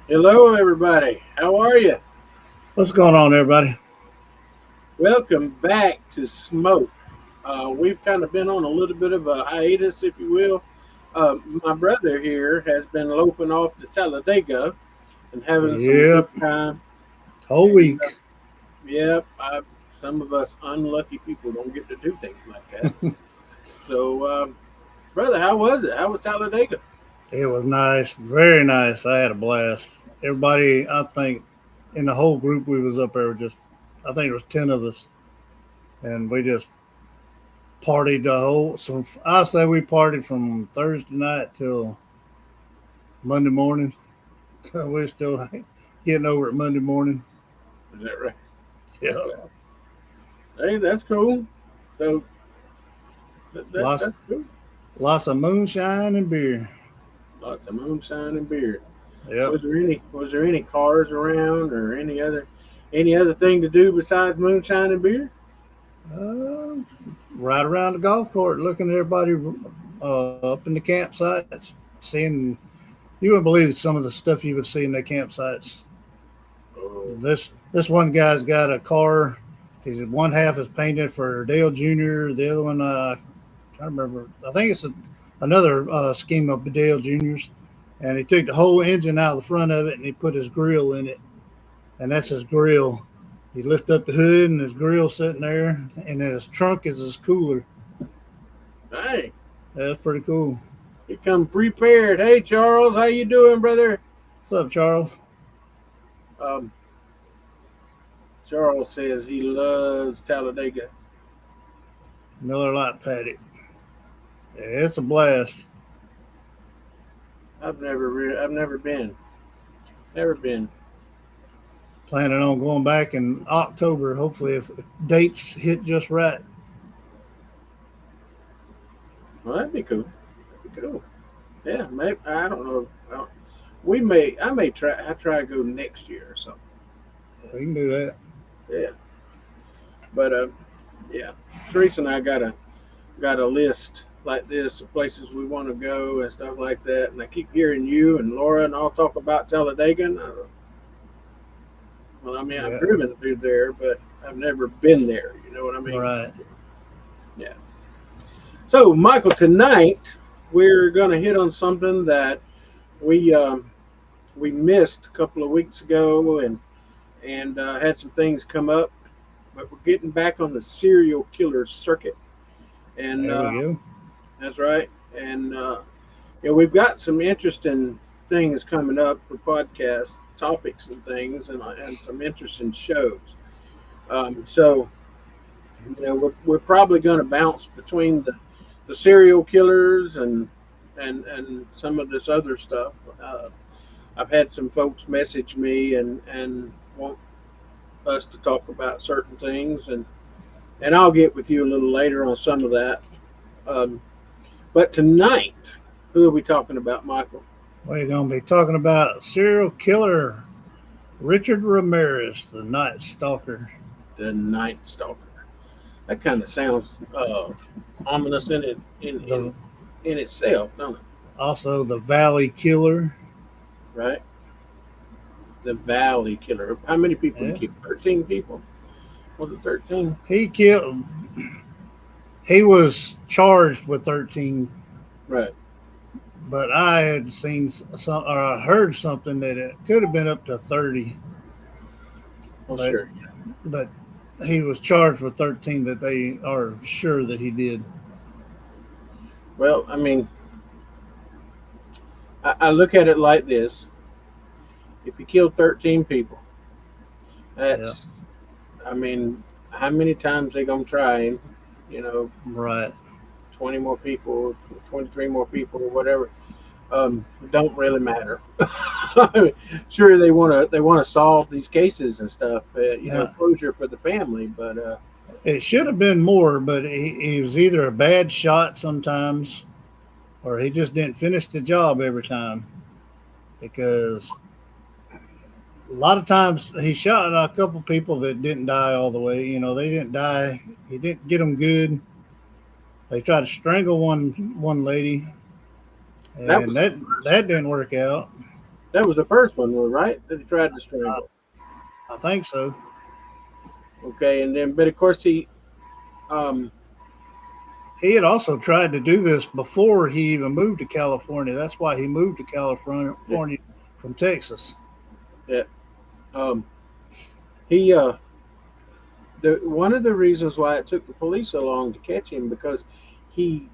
Hello, everybody. How are you? What's going on, everybody? Welcome back to Smoke. We've kind of been on a little bit of a hiatus, if you will. My brother here has been loafing off to Talladega and having some good Yep, time. whole And week. yep, some of us unlucky people don't get to do things like that. So, brother, how was it? How was Talladega? It was nice, very nice. I had a blast. Everybody, I think, in the whole group we was up there, I think it was 10 of us, and we just partied the whole. So I say we partied from Thursday night till Monday morning. We're still getting over it Monday morning. Is that right? Yeah, Well, hey, that's cool. So lots, that's cool. lots of moonshine and beer. Lots of moonshine and beer. Yep. Was there any cars around or any other thing to do besides moonshine and beer? Uh, right around the golf court, looking at everybody up in the campsites, seeing. You wouldn't believe some of the stuff you would see in the campsites. Oh, This one guy's got a car. He's one half is painted for Dale Jr. The other one, I remember. I think it's another scheme of Dale Jr.'s. And he took the whole engine out of the front of it and he put his grill in it, and that's his grill. He lift up the hood and his grill sitting there, and then his trunk is his cooler. hey, That's pretty cool. you come prepared. Hey, Charles, how you doing, brother? What's up, Charles? Um, Charles says he loves Talladega. Miller Lite Paddock. Yeah, it's a blast. I've never been, never been. Planning on going back in October, hopefully, if dates hit just right. Well, that'd be cool. That'd be cool. Yeah, maybe I don't know. We may. I may try. I try to go next year or something. We can do that. Yeah, but yeah. Teresa and I got a list like this of places we want to go and stuff like that. And I keep hearing you and Laura and all talk about Talladega. And well, I mean, I've Yeah, driven through there, but I've never been there. You know what I mean? right. Yeah. So, Michael, tonight we're going to hit on something that we we missed a couple of weeks ago, and had some things come up. But we're getting back on the serial killer circuit, and There we go. that's right. And yeah, we've got some interesting things coming up for podcast topics and things, and some interesting shows. So, we're probably going to bounce between the serial killers and some of this other stuff. I've had some folks message me and want us to talk about certain things, and I'll get with you a little later on some of that. Um, but tonight, who are we talking about, Michael? We're going to be talking about serial killer Richard Ramirez, the Night Stalker. The Night Stalker. That kind of sounds ominous The in itself, don't it? Also the Valley Killer. Right? The Valley Killer. How many people he Yeah, killed? 13 people. Was it 13? he killed. He was charged with 13, Right. but I had seen some or I heard something that it could have been up to 30, Well, but sure. but he was charged with 13 that they are sure that he did. Well, I mean, I look at it like this: if you killed 13 people, Yeah, that's, I mean, how many times they gonna try him? You know, right. 20 more people, 23 more people, or whatever. Don't really matter. Sure, they want to solve these cases and stuff. Now Closure for the family. But it should have been more, but he was either a bad shot sometimes, or he just didn't finish the job every time. Because a lot of times he shot a couple people that didn't die all the way. They didn't die. He didn't get them good. They tried to strangle one lady, that and was the that first. that didn't work out. That was the first one, right? That he tried to I, strangle. I think so. Okay, and then, but of course um, He had also tried to do this before he even moved to California. That's why he moved to California yeah, from Texas. yeah, um, he, the one of the reasons why it took the police so long to catch him because he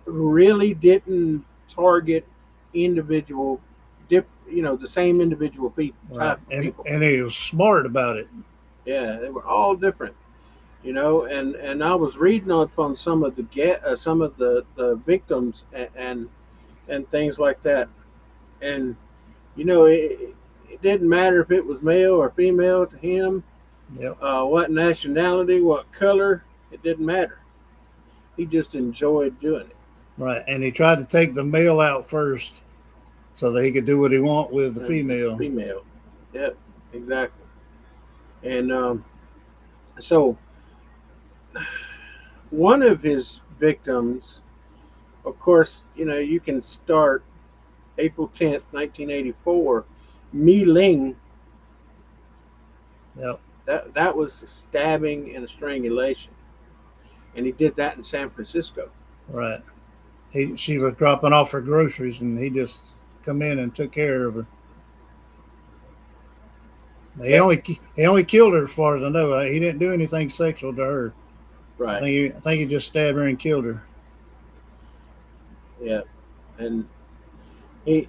really didn't target individual, the same individual people, Right. type of people. And he was smart about it. Yeah, they were all different. And I was reading up on some of some of the victims and things like that, and it didn't matter if it was male or female to him, Yep. what nationality, what color, it didn't matter. He just enjoyed doing it. Right. And he tried to take the male out first so that he could do what he want with the And the female. female, yep, exactly. And so one of his victims, of course, you can start April 10th, 1984. Mi Ling, Yep. that was stabbing and strangulation, and he did that in San Francisco. Right. She was dropping off her groceries and he just come in and took care of her. Yep, He only killed her as far as I know. He didn't do anything sexual to her. right. I think he just stabbed her and killed her. Yep, and he.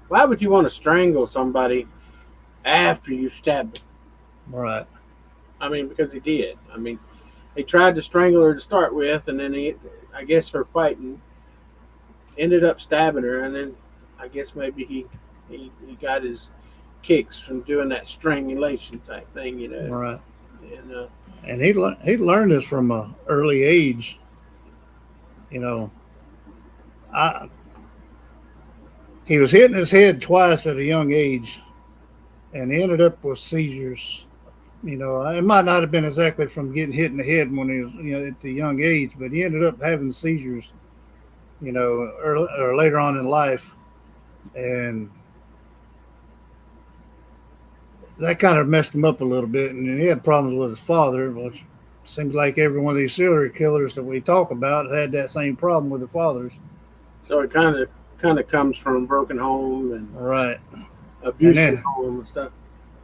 Why would you want to strangle somebody after you stabbed them? Right. I mean, because he did. I mean, he tried to strangle her to start with, and then I guess her fighting ended up stabbing her, and then I guess maybe he got his kicks from doing that strangulation type thing. Right. And And he learned this from a early age. You know, I he was hitting his head twice at a young age, and he ended up with seizures. It might not have been exactly from getting hit in the head when he was at the young age, but he ended up having seizures. Or later on in life, and that kind of messed him up a little bit. And he had problems with his father, which seems like every one of these serial killers that we talk about had that same problem with their fathers. so it kind of comes from a broken home and Right. And abusive then home and stuff.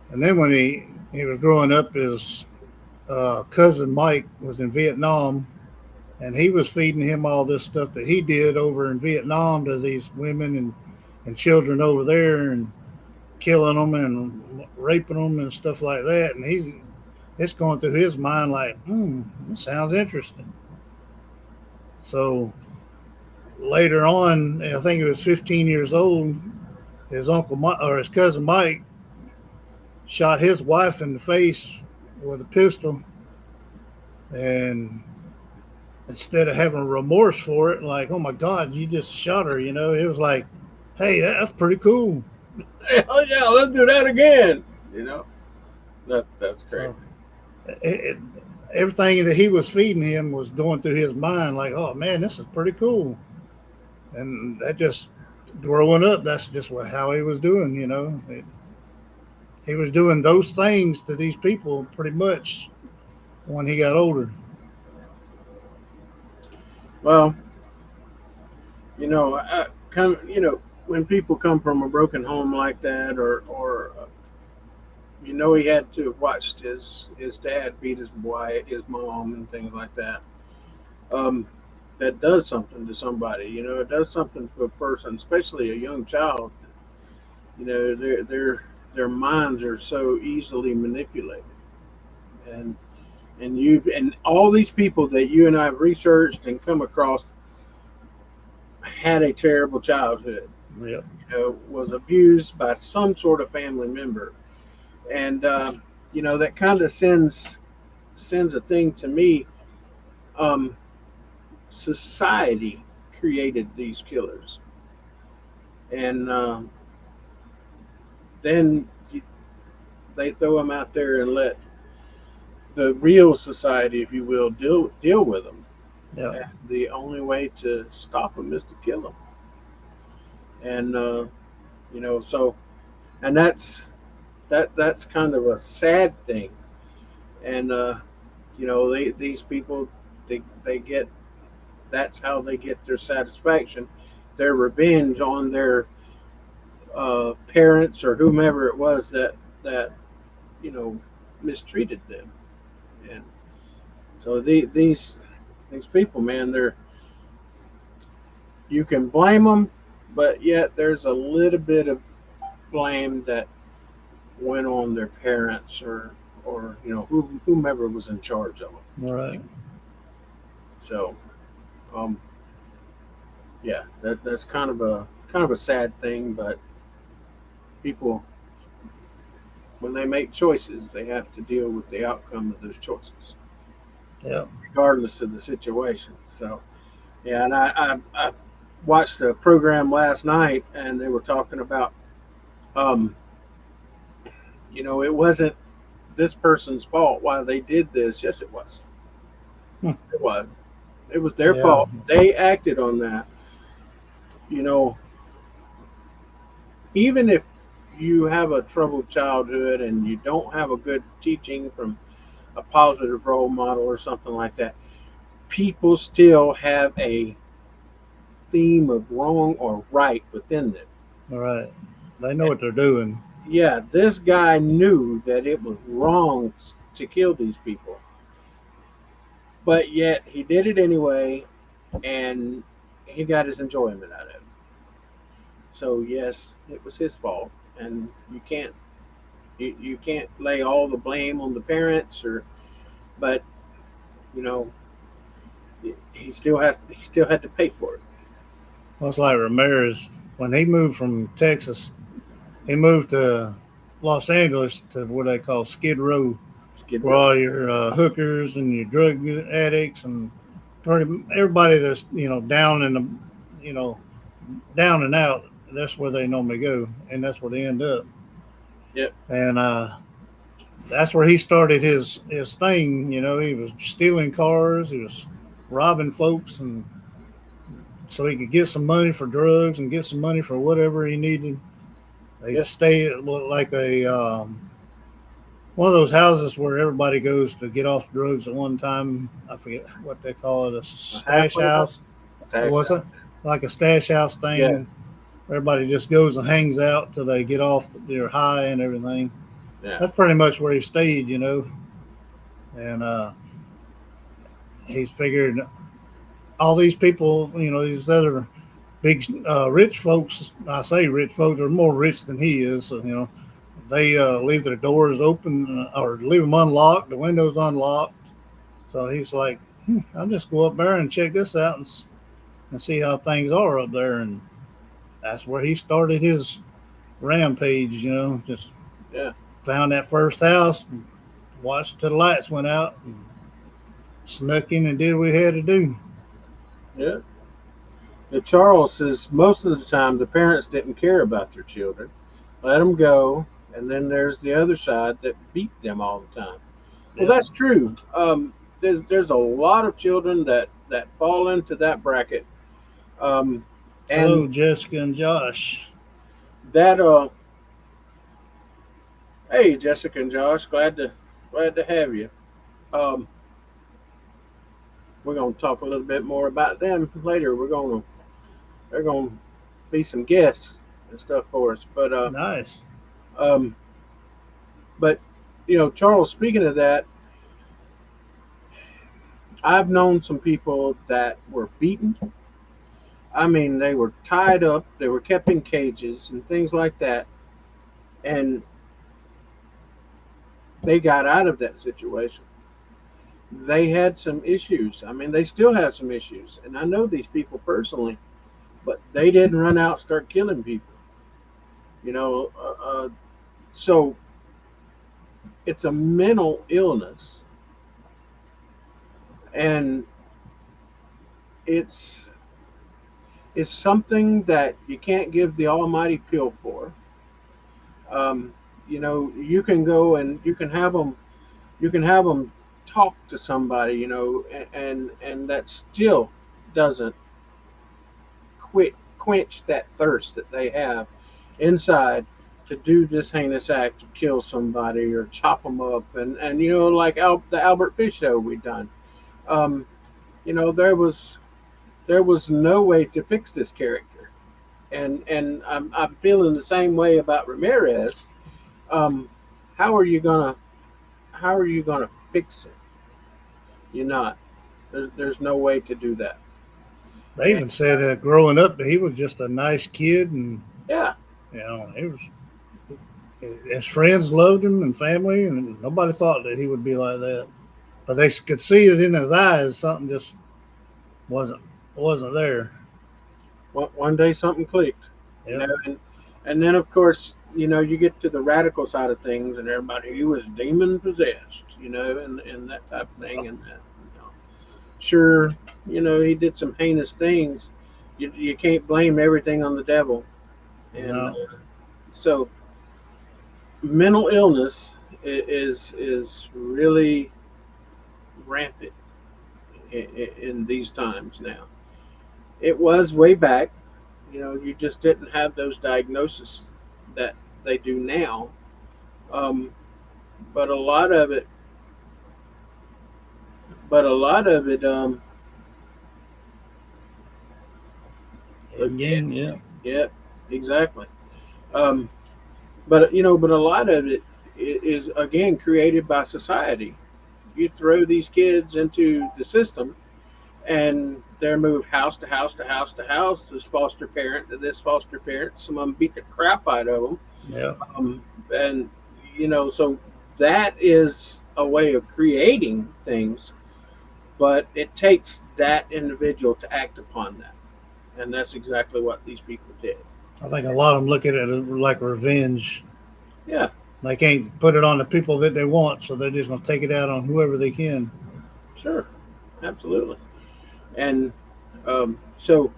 when he was growing up, his cousin Mike was in Vietnam, and he was feeding him all this stuff that he did over in Vietnam to these women and children over there, and killing them and raping them and stuff like that. And it's going through his mind like, this sounds interesting. So later on, I think he was 15 years old. His uncle or his cousin Mike shot his wife in the face with a pistol, and instead of having remorse for it, like, oh my God, you just shot her, it was like, hey, that's pretty cool. Oh yeah, let's do that again. You know, that's great. So it, everything that he was feeding him was going through his mind, like, oh man, this is pretty cool. And that just growing up, that's just how he was doing. He was doing those things to these people pretty much when he got older. Well, when people come from a broken home like that, or he had to have watched his dad beat his wife, his mom, and things like that. Um, that does something to somebody. It does something to a person, especially a young child. Their minds are so easily manipulated, and and all these people that you and I have researched and come across had a terrible childhood. Yep. Was abused by some sort of family member, and that kind of sends a thing to me. Um, Society created these killers, and then they throw them out there and let the real society, if you will, deal with them. Yep. And the only way to stop them is to kill them. And So and that's kind of a sad thing. And these people, they get that's how they get their satisfaction, their revenge on their parents or whomever it was that you know mistreated them. And so these people, man, they're you can blame them, but yet there's a little bit of blame that went on their parents or whomever was in charge of them. Right. So um, yeah, that's kind of a sad thing, but people, when they make choices, they have to deal with the outcome of those choices, Yeah. regardless of the situation. So yeah, and I watched a program last night, and they were talking about um, it wasn't this person's fault why they did this. Yes, it was. Hmm. It was. It was their Yeah. fault. They acted on that. You know, even if you have a troubled childhood and you don't have a good teaching from a positive role model or something like that, people still have a theme of wrong or right within them. Right. They know what they're doing. Yeah, this guy knew that it was wrong to kill these people, but yet he did it anyway, and he got his enjoyment out of it. So yes, it was his fault, and you can't lay all the blame on the parents, but you know he still had to pay for it. Well, it's like Ramirez when he moved from Texas. He moved to Los Angeles to what they call Skid Row, Skid where Row. all your hookers and your drug addicts and everybody that's down in the you know down and out. That's where they normally go, and that's where they end up. Yep. And that's where he started his thing. He was stealing cars, he was robbing folks, and so he could get some money for drugs and get some money for whatever he needed. They'd Yeah. stay at like a one of those houses where everybody goes to get off drugs at one time. I forget what they call it, a A stash halfway house. house. Stash What's it? house. Like a stash house Yeah. thing. Everybody just goes and hangs out till they get off their high and everything. Yeah. That's pretty much where he stayed. And he's figured all these people, these other big rich folks. I say rich folks are more rich than he is. So, they leave their doors open or leave them unlocked, the windows unlocked. So he's like, I'll just go up there and check this out and see how things are up there. And that's where he started his rampage. Just Yeah. found that first house, watched till the lights went out, and snuck in and did what we had to do. Yeah. And Charles says most of the time the parents didn't care about their children, let them go, and then there's the other side that beat them all the time. Well, Yeah. that's true. There's a lot of children that fall into that bracket, um, and Hello, Jessica and Josh. that hey Jessica and Josh, glad to have you. Um, we're gonna talk a little bit more about them later. They're gonna be some guests and stuff for us, Nice. um, but Charles. Speaking of that, I've known some people that were beaten. I mean, they were tied up, they were kept in cages and things like that, and they got out of that situation. They had some issues. I mean, they still have some issues, and I know these people personally, but they didn't run out and start killing people. You know, so it's a mental illness, and it's it's something that you can't give the almighty pill for. Um, you can go and you can have them talk to somebody, and that still doesn't quench that thirst that they have inside to do this heinous act to kill somebody or chop them up, and like the Albert Fish show we done. Um, there was no way to fix this character, and I'm feeling the same way about Ramirez. Um, how are you gonna how are you gonna fix it? You're not. There's no way to do that. They And even said that growing up, he was just a nice kid, and yeah, he was his friends loved him and family, and nobody thought that he would be like that. But they could see it in his eyes. Something just wasn't wasn't there. one day something clicked, Yep. and then of course you get to the radical side of things, and everybody he was demon possessed, and that type of thing, and sure, he did some heinous things. You can't blame everything on the devil, and No. so mental illness is really rampant in these times now. It was way back. You just didn't have those diagnoses that they do now. Um, but a lot of it, but a lot of it, again, Again, yeah. yeah, exactly. Um, but a lot of it is again created by society. You throw these kids into the system, and they're moved house to house to house to house. This foster parent to this foster parent. Some of them beat the crap out of them. Yeah. And so that is a way of creating things, but it takes that individual to act upon that, and that's exactly what these people did. I think a lot of them look at it like revenge. Yeah, They can't put it on the people that they want, so they're just going to take it out on whoever they can. sure, absolutely. And so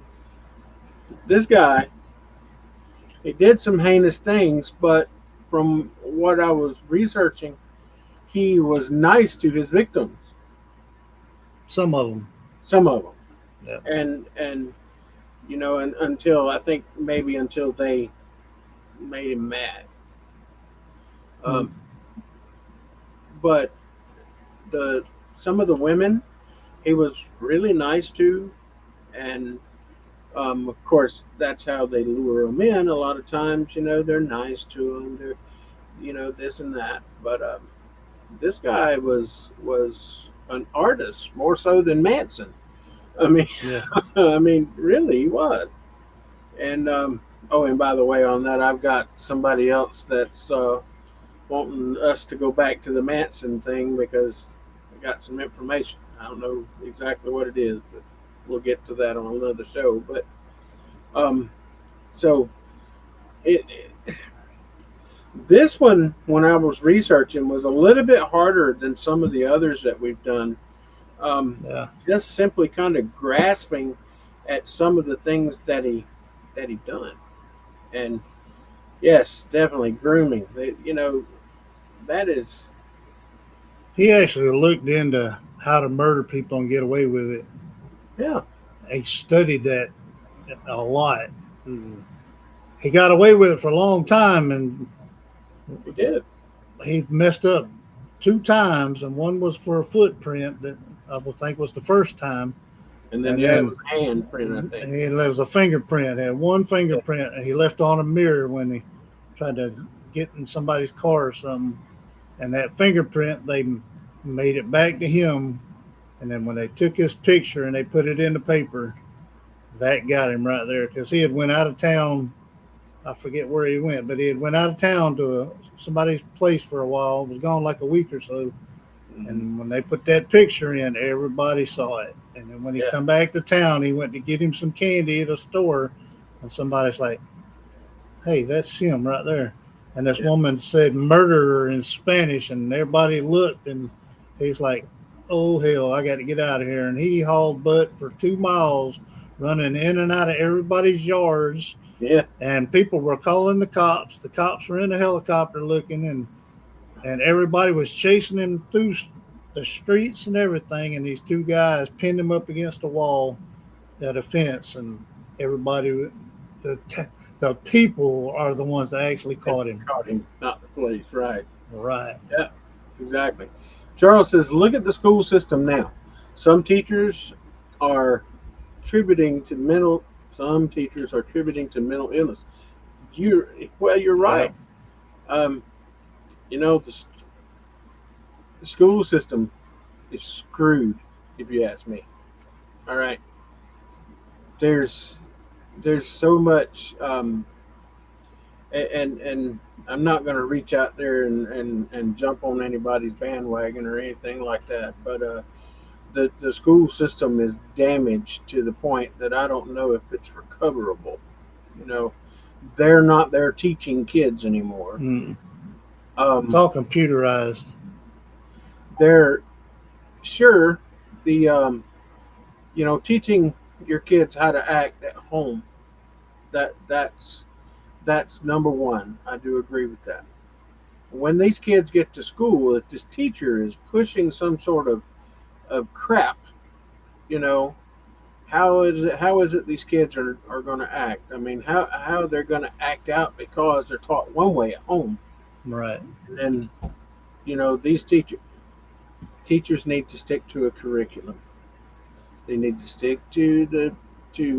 this guy, he did some heinous things, but from what I was researching, he was nice to his victims, Some of them. some of them, Yeah. and and until I think maybe until they made him mad. Hmm. Um, but the some of the women he was really nice to, and of course that's how they lure them in. A lot of times, they're nice to them. They're this and that. But this guy was an artist more so than Manson. I mean, Yeah. I mean, really, he was. And oh, and by the way, on that, I've got somebody else that's wanting us to go back to the Manson thing because I got some information. I don't know exactly what it is, but we'll get to that on another show. But um, so it this one, when I was researching, was a little bit harder than some of the others that we've done. Yeah. Just simply kind of grasping at some of the things that he done, and yes, definitely grooming. That is, He actually looked into how to murder people and get away with it. yeah, He studied that a lot. He got away with it for a long time, and he did. he messed up two times, and one was for a footprint that I would think was the first time, And then and the other then was handprint, I think. there was a fingerprint. He had one Yeah, fingerprint, and he left on a mirror when he tried to get in somebody's car or something. And that fingerprint, they made it back to him. And then when they took his picture and they put it in the paper, that got him right there because he had went out of town. I forget where he went, but he had went out of town to somebody's place for a while. Was gone like a week or so. mhm, And when they put that picture in, everybody saw it. And then when he yeah, come back to town, he went to get him some candy at a store, and somebody's like, "Hey, that's him right there." And this yeah, woman said "murderer" in Spanish, and everybody looked, and he's like, "Oh hell, I got to get out of here!" And he hauled butt for 2 miles, running in and out of everybody's yards, yeah, and people were calling the cops. The cops were in a helicopter looking, and everybody was chasing him through the streets and everything. And these two guys pinned him up against a wall at a fence, and everybody the the people are the ones that actually that caught him. caught him, not the police. Right. Right. Yeah. Exactly. Charles says, look at the school system now. Some teachers are attributing to mental. Some teachers are attributing to mental illness. You well, you're right. Yep. Um, you know, the school system is screwed, if you ask me. All right, there's there's so much, and I'm not going to reach out there and jump on anybody's bandwagon or anything like that, but the school system is damaged to the point that I don't know if it's recoverable. You know, they're not there teaching kids anymore. Mm. It's Um, all computerized. they're sure the teaching your kids how to act at home, that's number one. I do agree with that. When these kids get to school, if this teacher is pushing some sort of crap, you know, how is it these kids are going to act? I mean, how they're going to act out because they're taught one way at home, Right. and then these teachers need to stick to a curriculum. They need to stick to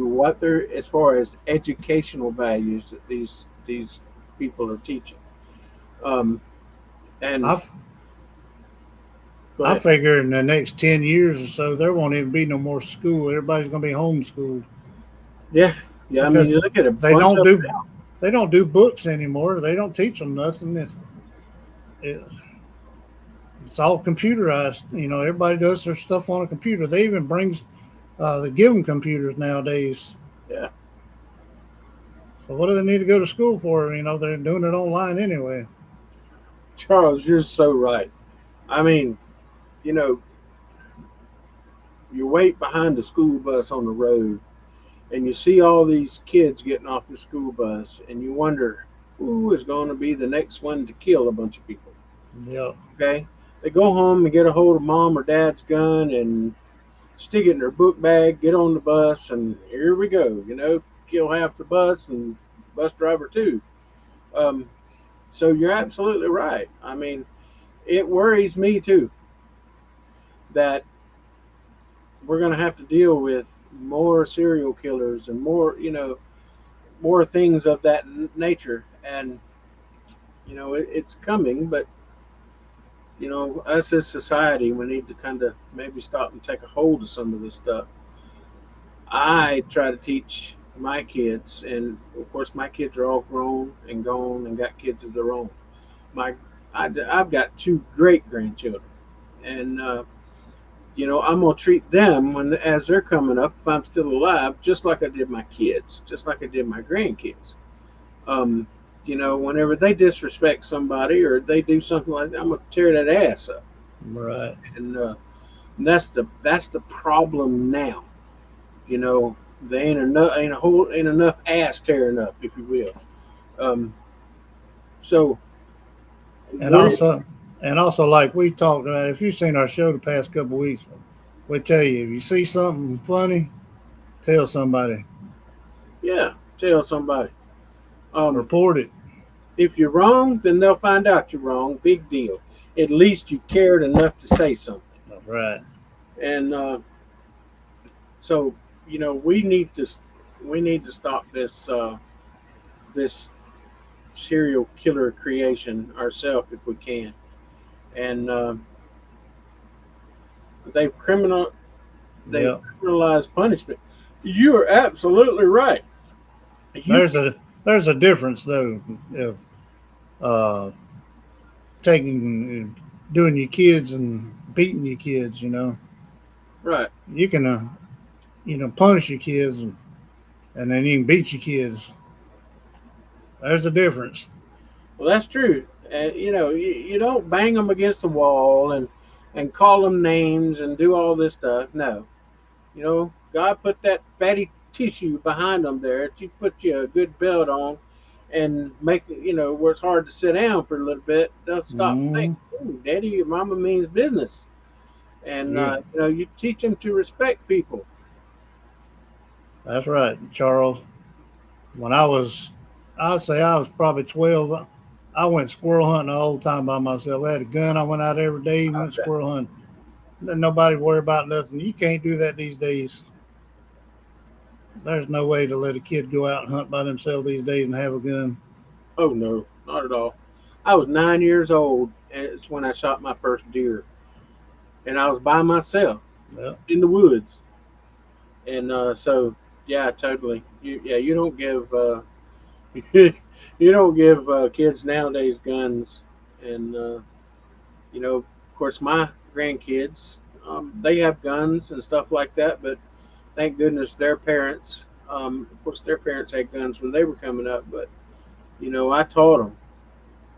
what they're, as far as educational values that these people are teaching. Um, and I go I ahead. figure in the next 10 years or so, there won't even be no more school. Everybody's going to be homeschooled Yeah, yeah. I mean, because you look at a they bunch don't of do they don't do books anymore. They don't teach them nothing. It, it's all computerized. Everybody does their stuff on a computer. They even they give them computers nowadays. yeah. So what do they need to go to school for? They're doing it online anyway. Charles, you're so right. I mean, you know, you wait behind the school bus on the road, and you see all these kids getting off the school bus, and you wonder who is going to be the next one to kill a bunch of people. Yep. Okay, they go home and get a hold of mom or dad's gun and stick it in their book bag, get on the bus, and here we go. Kill half the bus and bus driver too. Um, so you're absolutely right. I mean, it worries me too that we're going to have to deal with more serial killers and more things of that nature. And it's coming, but us as society, we need to kind of maybe stop and take a hold of some of this stuff. I try to teach my kids, and of course, my kids are all grown and gone and got kids of their own. My, I've got two great grandchildren, and I'm gonna treat them as they're coming up, if I'm still alive, just like I did my kids, just like I did my grandkids. Um, whenever they disrespect somebody or they do something like that, I'm gonna tear that ass up, Right. and that's the problem now. You know, there ain't enough ass tearing up, if you will. Um, so And we're also, and also, like we talked about, if you've seen our show the past couple of weeks, we tell you if you see something funny, tell somebody, yeah, tell somebody. Um, report it. if you're wrong, then they'll find out you're wrong. Big deal. At least you cared enough to say something. That's right. And so we need to stop this serial killer creation ourselves if we can. And they've criminal they've Yep. criminalized punishment. You are absolutely right. You There's a there's a difference though. Of uh, taking doing your kids and beating your kids. right. You can punish your kids and then you can beat your kids. There's a difference. Well, that's true. And you don't bang them against the wall and call them names and do all this stuff. No, God put that fatty tissue behind them there. You put you a good belt on and make it, where it's hard to sit down for a little bit. They'll stop and think, Mm, "Ooh, Daddy, your mama means business." And you you teach them to respect people. That's right, Charles. When I'd say I was probably 12. I went squirrel hunting all the time by myself. I had a gun. I went out every day and went Okay. squirrel hunting. Nobody worry about nothing. You can't do that these days. There's no way to let a kid go out and hunt by themselves these days and have a gun. Oh no, not at all. I was 9 years old, and it's when I shot my first deer, and I was by myself Yeah, in the woods. And so, yeah, totally. You don't give you don't give kids nowadays guns, and of course, my grandkids, they have guns and stuff like that, but thank goodness their parents, of course, their parents had guns when they were coming up, but I taught them,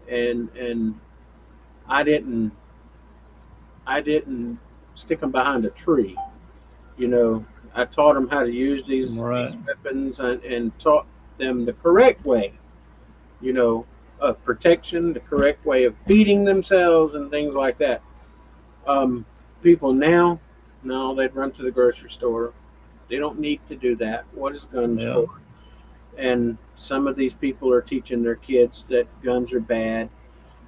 and I didn't I didn't stick them behind a tree. You know, I taught them how to use these right. weapons and taught them the correct way. You know, of protection, the correct way of feeding themselves, and things like that. Um, People now, no, they'd run to the grocery store. They don't need to do that. What is guns Yeah, for? And some of these people are teaching their kids that guns are bad.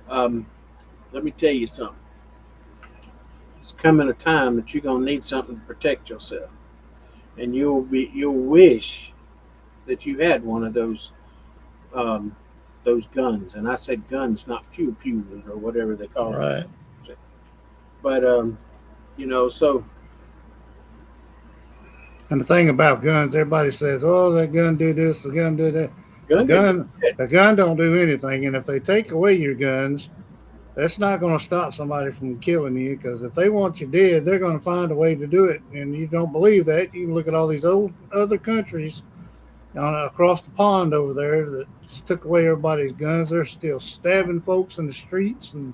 Um, Let me tell you something. It's coming a time that you're gonna need something to protect yourself, and you'll wish that you had one of um, those guns. And I said guns, not pew pews or whatever they call them. right. But so And the thing about guns, everybody says, "Oh, that gun did this, the gun did that." The gun didn't do gun, it. the gun don't do anything. And if they take away your guns, that's not going to stop somebody from killing you. Because if they want you dead, they're going to find a way to do it. And you don't believe that? You can look at all these old other countries across the pond over there that took away everybody's guns. They're still stabbing folks in the streets and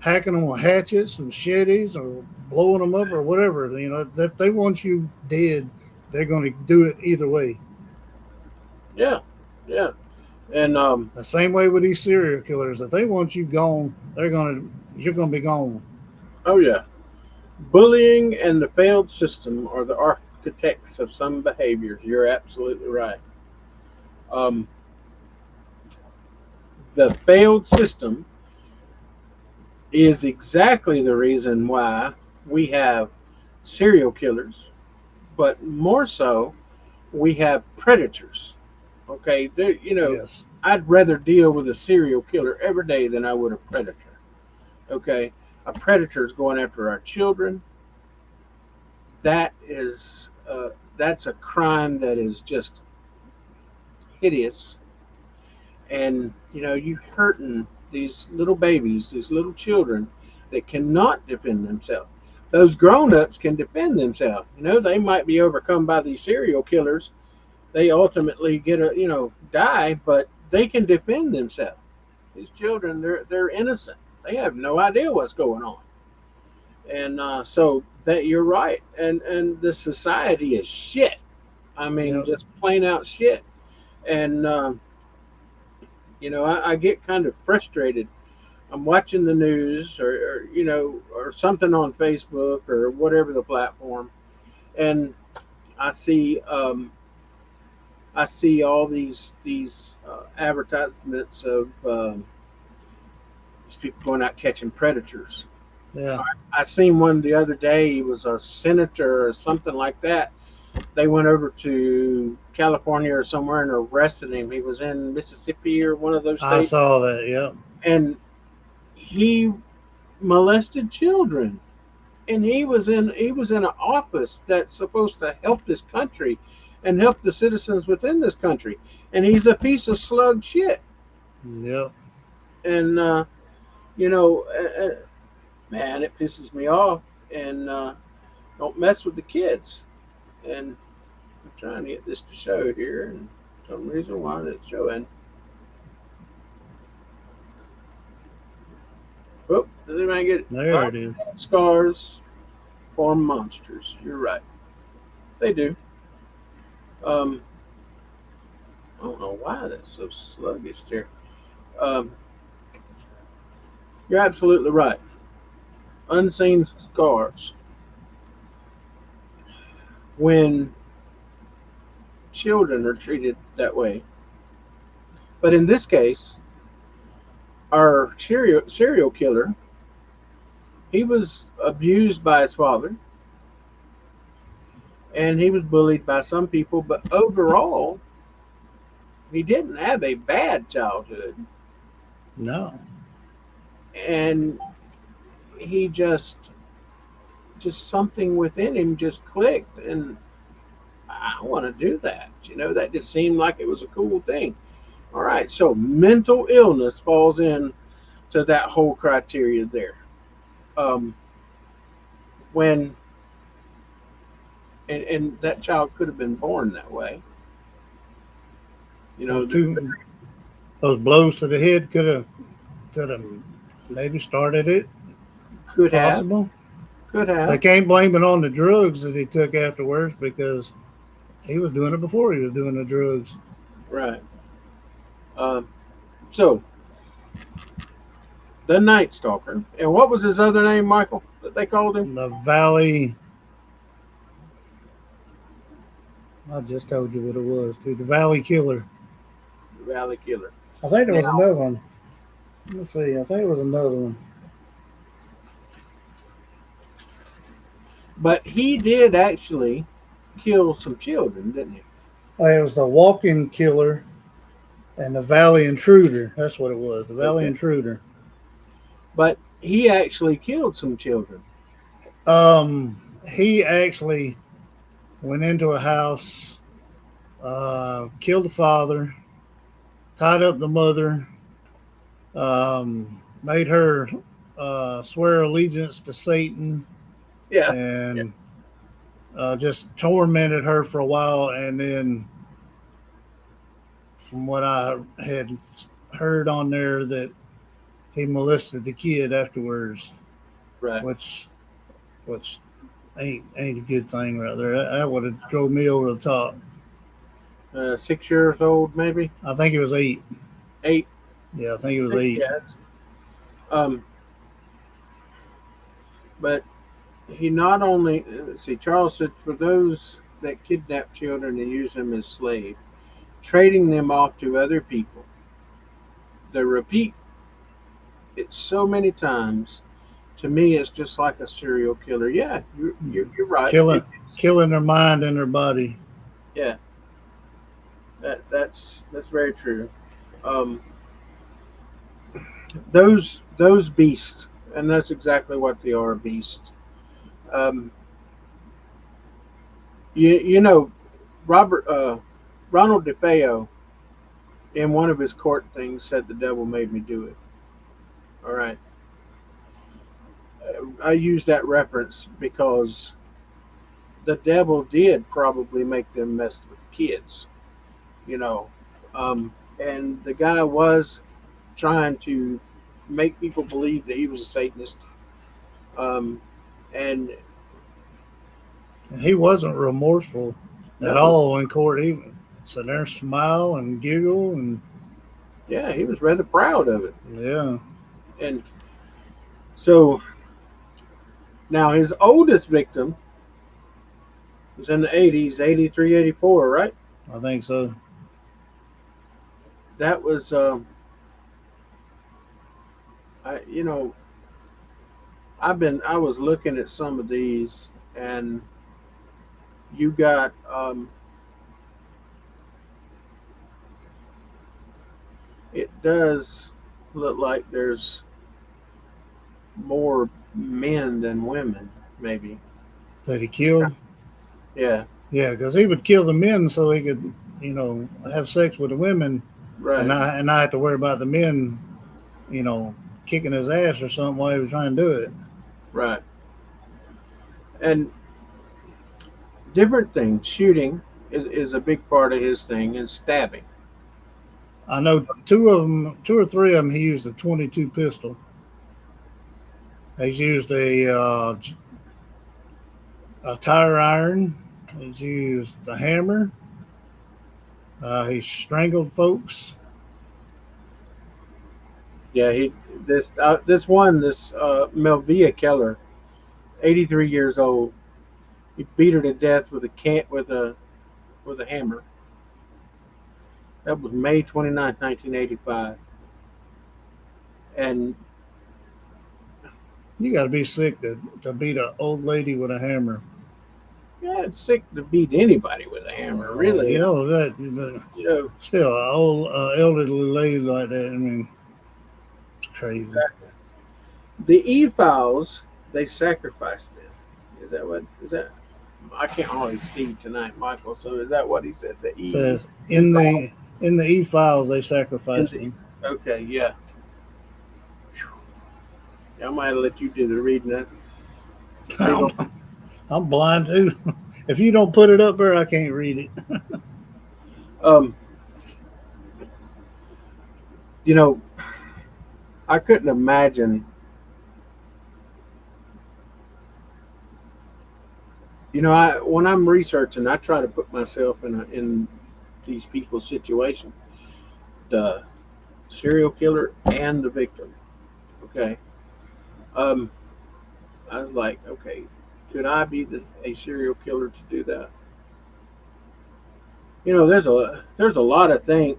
hacking them with hatchets and machetes or blowing them up or whatever. If they want you dead, they're going to do it either way. Yeah, yeah, and The same way with these serial killers. If they want you gone, you're going to be gone. oh yeah, bullying and the failed system are the architects of some behaviors. You're absolutely right. Um, the failed system is exactly the reason why we have serial killers, but more so, we have predators. Okay, Yes. I'd rather deal with a serial killer every day than I would a predator. Okay, a predator is going after our children. That is, that's a crime that is just hideous. And you hurting these little babies, these little children that cannot defend themselves. Those grown-ups can defend themselves. They might be overcome by these serial killers. They ultimately get die, but they can defend themselves. These children, they're innocent. They have no idea what's going on. And so that you're right. And the society is shit. I mean, Yep. just plain out shit. And I get kind of frustrated. I'm watching the news, or something on Facebook or whatever the platform, and I see all these advertisements of these people going out catching predators. Yeah. I seen one the other day. He was a senator or something like that. They went over to California or somewhere and arrested him. He was in Mississippi or one of those I states, saw that. Yep. and he molested children. And he was in an office that's supposed to help this country and help the citizens within this country. And he's a piece of slug shit. Yep. And you know, man, it pisses me off. And don't mess with the kids. And I'm trying to get this to show here, and for some reason why it's showing. Oh, does anybody get it? There it is. Scars form monsters. You're right. They do. Um, I don't know why that's so sluggish there. Um, you're absolutely right. Unseen scars. When children are treated that way, But in this case, our serial killer, he was abused by his father and he was bullied by some people, but overall, he didn't have a bad childhood. No. And he just something within him just clicked, and I want to do that. That just seemed like it was a cool thing. All right, so mental illness falls in to that whole criteria there. Um, when and that child could have been born that way. You Those know, two those blows to the head could have maybe started it. It's could have, possible. could They have, can't blame it on the drugs that he took afterwards because he was doing it before he was doing the drugs. right. Um, so the Night Stalker, and what was his other name, Michael? That they called him The Valley, I just told you what it was, too. The Valley Killer. the Valley Killer. I think there was Now, another one. Let's see. I think it was another one. but he did actually kill some children, didn't he? Oh, it was the Walking Killer and the Valley Intruder. That's what it was. The Valley Okay, Intruder. but he actually killed some children. He actually went into a house, killed the father, tied up the mother, made her swear allegiance to Satan, Yeah, yeah, and just tormented her for a while. And then, from what I had heard on there, that he molested the kid afterwards, right. which which ain't a good thing right there. That would have drove me over the top. 6 years old, maybe I think it was 8. 8, Yeah, I think it was six. 8. Yeah. Um, but he not only let's see. Charles said for those that kidnap children and use them as slaves, trading them off to other people. They repeat it so many times. To me, it's just like a serial killer. Yeah, you're right. Killing killing their mind and their body. Yeah, that's very true. Um, those beasts, and that's exactly what they are, beasts. Um, you know, Robert Ronald DeFeo in one of his court things said the devil made me do it. All right, I use that reference because the devil did probably make them mess with kids. You know, and the guy was trying to make people believe that he was a Satanist. Um, and And he wasn't remorseful at no, all in court. He sat there and smile and giggle and yeah, he was rather proud of it. yeah, And so now his oldest victim was in the 80s, 83, 84, right? I think so. That was, you know, I was looking at some of these, and you got, it does look like there's more men than women, maybe. That he killed. Yeah, Yeah, because he would kill the men so he could, have sex with the women, and right, I had to worry about the men, you know, kicking his ass or something while he was trying to do it. right. And different things. Shooting is a big part of his thing, and stabbing. I know two or three of them, he used a 22 pistol. He's used a tire iron. He's used a hammer. He strangled folks. Yeah, he this Melvia Keller, 83 years old. He beat her to death with a hammer. That was May 29th, 1985. And You got to be sick to beat an old lady with a hammer. yeah, it's sick to beat anybody with a hammer, You really. know that. You know, Still, an old elderly lady like that. I mean, it's crazy. the E files, they sacrificed them. Is that what? Is that? I can't always see tonight, Michael. So is that what he said? The Says E file in the E files they in sacrificed the. him. Okay, yeah. Yeah, I might let you do the reading. That big I'm, old. I'm blind too. If you don't put it up there, I can't read it. Um, you know, I couldn't imagine. I when I'm researching, I try to put myself in these people's situation. The serial killer and the victim. Okay. Um, I was like, okay, could I be a serial killer to do that? There's a lot of things.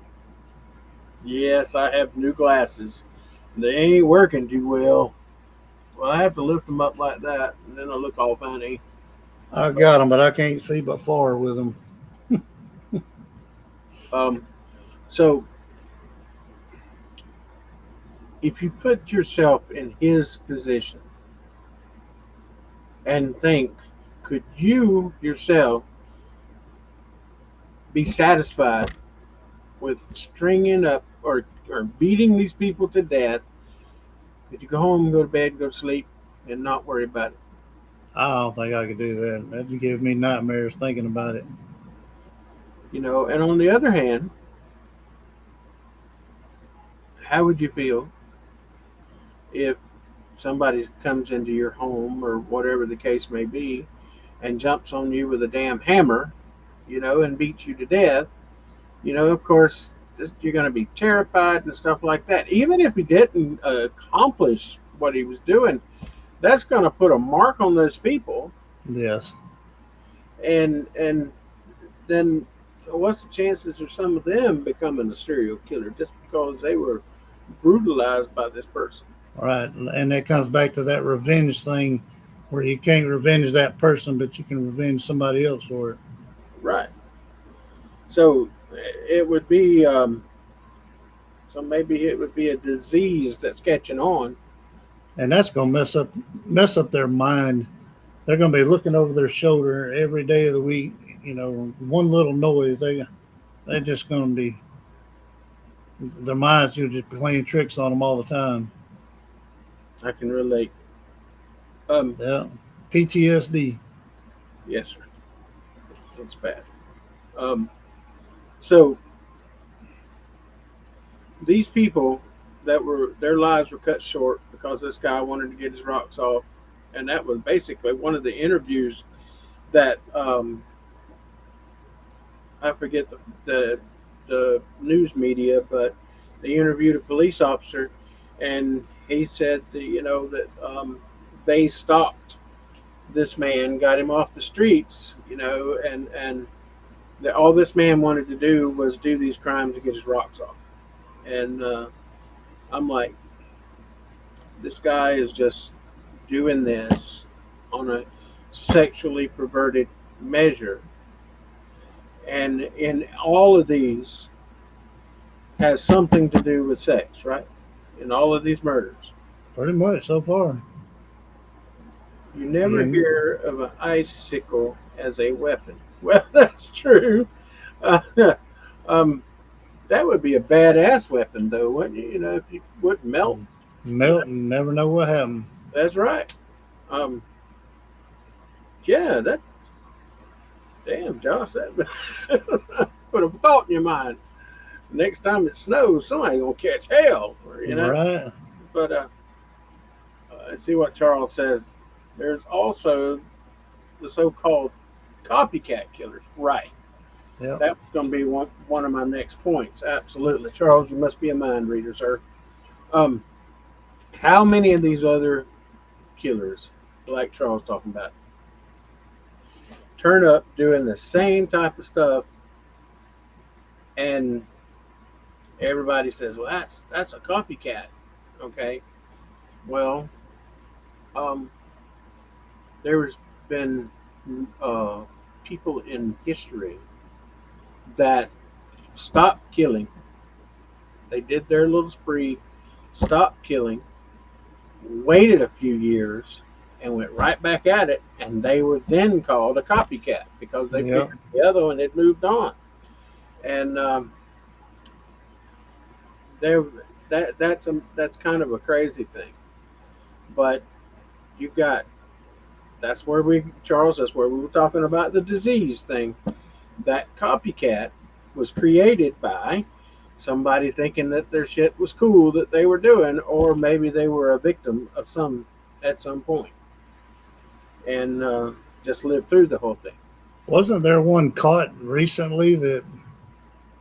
Yes, I have new glasses. They ain't working too well. Well, I have to lift them up like that, and then I look all funny. I got them, but I can't see but far with them. Um, so if you put yourself in his position and think, could you yourself be satisfied with stringing up or beating these people to death? Could you go home, go to bed, go to sleep, and not worry about it? I don't think I could do that. That'd give me nightmares thinking about it. And on the other hand, how would you feel if somebody comes into your home or whatever the case may be and jumps on you with a damn hammer, and beats you to death? Of course, you're going to be terrified and stuff like that. Even if he didn't accomplish what he was doing, that's going to put a mark on those people. Yes. And then what's the chances of some of them becoming a serial killer just because they were brutalized by this person? All right. And that comes back to that revenge thing where you can't revenge that person, but you can revenge somebody else for it. Right. So it would be so maybe it would be a disease that's catching on. And that's gonna mess up their mind. They're gonna be looking over their shoulder every day of the week. One little noise, they're just gonna be their minds are just playing tricks on them all the time. I can relate. Um, Yeah. PTSD. yes, sir. It's bad. Um, so these people that were their lives were cut short because this guy wanted to get his rocks off, and that was basically one of the interviews that I forget the news media, but they interviewed a police officer, and he said that they stopped this man, got him off the streets, and that all this man wanted to do was do these crimes to get his rocks off. And I'm like, this guy is just doing this on a sexually perverted measure, and in all of these has something to do with sex, right? In all of these murders, Pretty much so far. you never And hear of an icicle as a weapon. Well, that's true. Uh, um, that would be a badass weapon, though, wouldn't you? If you would melt. You know, melt and never know what happened. that's right. Um, yeah, that damn, Josh, that put a thought in your mind. Next time it snows, somebody's gonna catch hell, Right. But let's see what Charles says. There's also the so-called copycat killers. Right. Yep. That was going to be one of my next points. Absolutely, Charles. You must be a mind reader, sir. Um, how many of these other killers, like Charles talking about, turn up doing the same type of stuff and Everybody says, "Well, that's a copycat." Okay. Well, um, there's been uh, people in history that stopped killing. They did their little spree, stopped killing, waited a few years, and went right back at it. And they were then called a copycat because they Yeah. figured the other one had moved on. And there, that's kind of a crazy thing. But you've got that's where we Charles. That's where we were talking about the disease thing. That copycat was created by somebody thinking that their shit was cool that they were doing, or maybe they were a victim of some at some point and just lived through the whole thing. Wasn't there one caught recently that,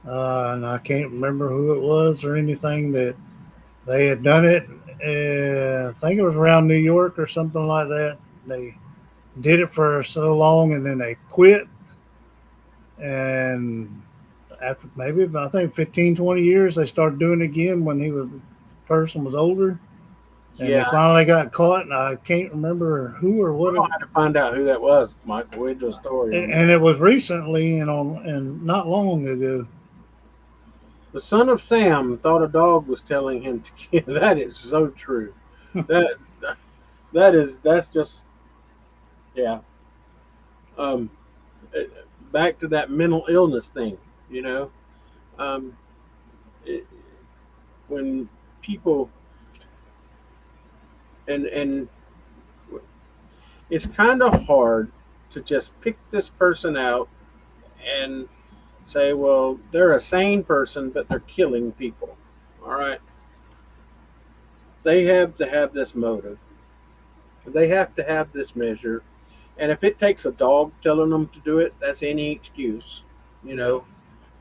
and I can't remember who it was or anything, that they had done it? I think it was around New York or something like that. They did it for so long and then they quit. And after maybe, I think 15, 20 years, they started doing it again when the person was older. And they Yeah, finally got caught. And I can't remember who or we're what it. gonna have to find out who that was, Michael. We do a story on that. And it was recently and not long ago. The son of Sam thought a dog was telling him to kill. That is so true. That that's just yeah. Um, eh, Back to that mental illness thing, you know. Um, it, when people and it's kind of hard to just pick this person out and say, well, they're a sane person, but they're killing people. All right, they have to have this motive. They have to have this measure. And if it takes a dog telling them to do it, that's any excuse. You Yeah. know,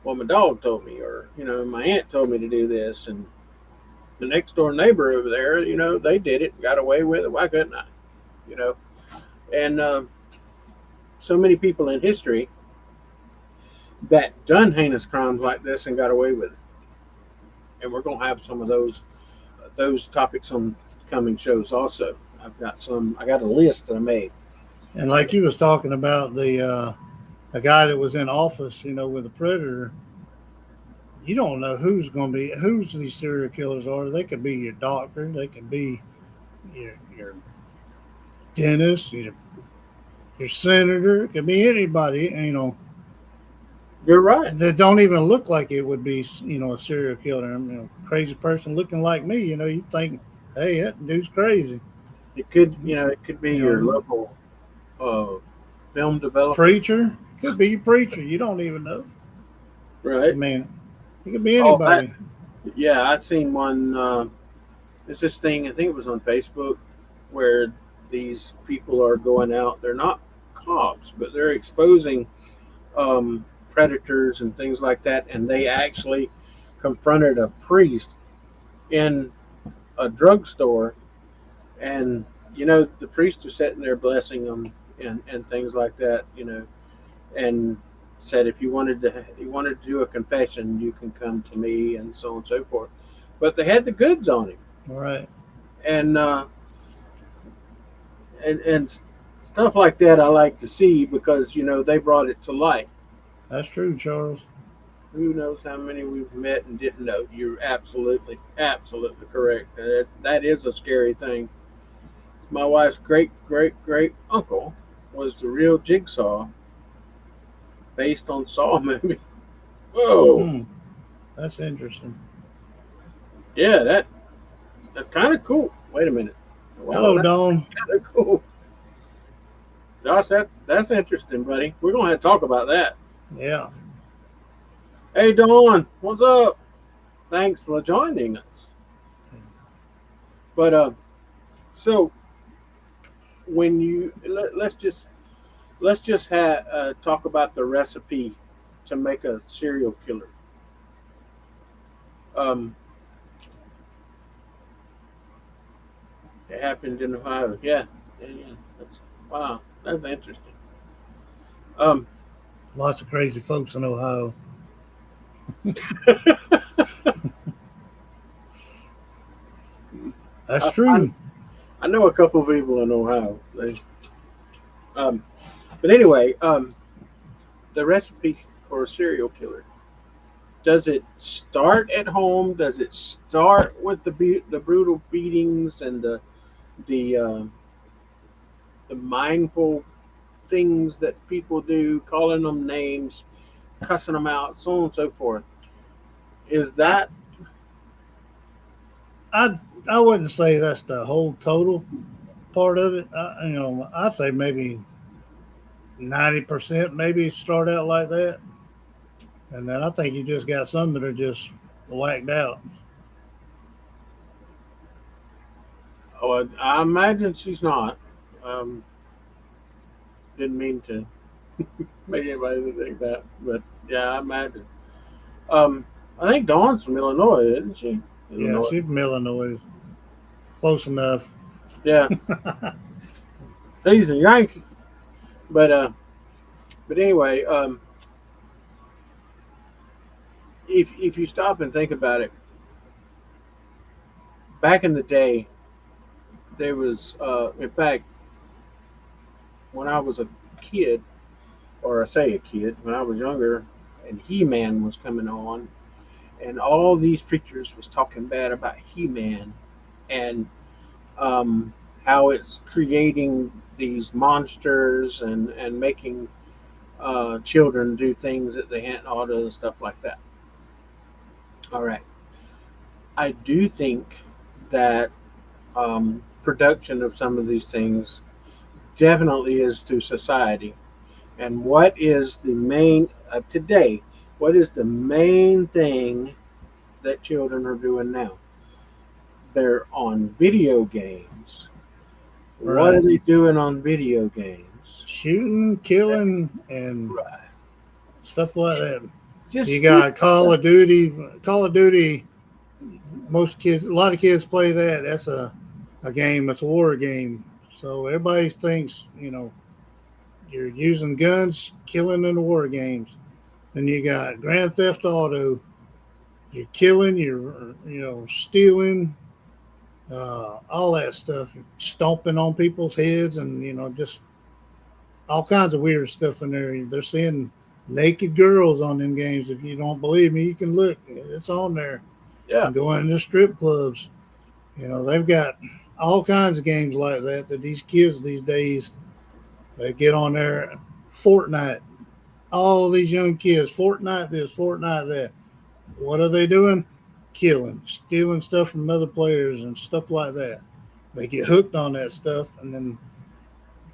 well, my dog told me, or my aunt told me to do this, and the next door neighbor over there, they did it, got away with it. Why couldn't I? You know, and so many people in history that done heinous crimes like this and got away with it. And we're gonna have some of those topics on coming shows also. I got a list that I made. And like you was talking about the guy that was in office, with the predator, you don't know who's these serial killers are. They could be your doctor, they could be your dentist, your senator, it could be anybody, You're right. that don't even look like it would be, a serial killer. Crazy person looking like me, you think, hey, that dude's crazy. It could be You your know, local uh, film developer, preacher, could be your preacher. You don't even know. I right? mean, it could be Oh, that anybody. yeah, I seen one. It's this thing. I think it was on Facebook where these people are going out. They're not cops, but they're exposing predators and things like that. And they actually confronted a priest in a drugstore, and the priest was sitting there blessing them and things like that. And said if you wanted to do a confession, you can come to me, and so on and so forth. But they had the goods on him, Right. and and stuff like that. I like to see because they brought it to light. That's true, Charles. Who knows how many we've met and didn't know? You're absolutely correct. That is a scary thing. It's my wife's great great great uncle was the real Jigsaw based on Saw movie. Whoa, Hmm. That's interesting. yeah, that's kind of cool. Wait a minute. Well, Hello, that's Dawn. kind of cool. Josh, that's interesting, buddy. We're gonna have to talk about that. Yeah. Hey, Dawn, what's up? Thanks for joining us. But so when let's just talk about the recipe to make a serial killer. Um, it happened in Ohio. Yeah, yeah, yeah. Wow, that's interesting. Um, Lots of crazy folks in Ohio. That's I, true. I know a couple of people in Ohio. Um, but anyway, the recipe for a serial killer. Does it start at home? Does it start with the brutal beatings and the the mindful things that people do, calling them names, cussing them out, so on and so forth? Is I that I I wouldn't say that's the whole total part of it. I'd say maybe 90% maybe start out like that, and then I think you just got some that are just whacked out. Oh, I imagine she's not. Um, didn't mean to make anybody think that, but yeah, I imagine. Um, I think Dawn's from Illinois, isn't she? Yeah, Illinois. she's from Illinois, close enough. Yeah, she's a Yankee. But anyway, if you stop and think about it, back in the day, there was, in fact, when I was a kid, or I say a kid, when I was younger, and He-Man was coming on, and all these preachers was talking bad about He-Man and um, how it's creating these monsters and making children do things that they hadn't ought to and stuff like that. All right, I do think that production of some of these things definitely is to society. And what is the main today? What is the main thing that children are doing now? They're on video games. What are Right. they doing on video games? Shooting, killing, and Right. stuff like that. Just You stupid got Call stuff. of Duty. Call of Duty. Most kids, a lot of kids play that. That's a game. It's a war game. So everybody thinks you're using guns, killing in the war games. Then you got Grand Theft Auto. You're killing. You're stealing. All that stuff. Stomping on people's heads, and just all kinds of weird stuff in there. They're seeing naked girls on them games. If you don't believe me, you can look. It's on there. Yeah. And going into strip clubs. They've got all kinds of games like that these kids these days they get on there. Fortnite. All these young kids, Fortnite this, Fortnite that. What are they doing? Killing, stealing stuff from other players and stuff like that. They get hooked on that stuff, and then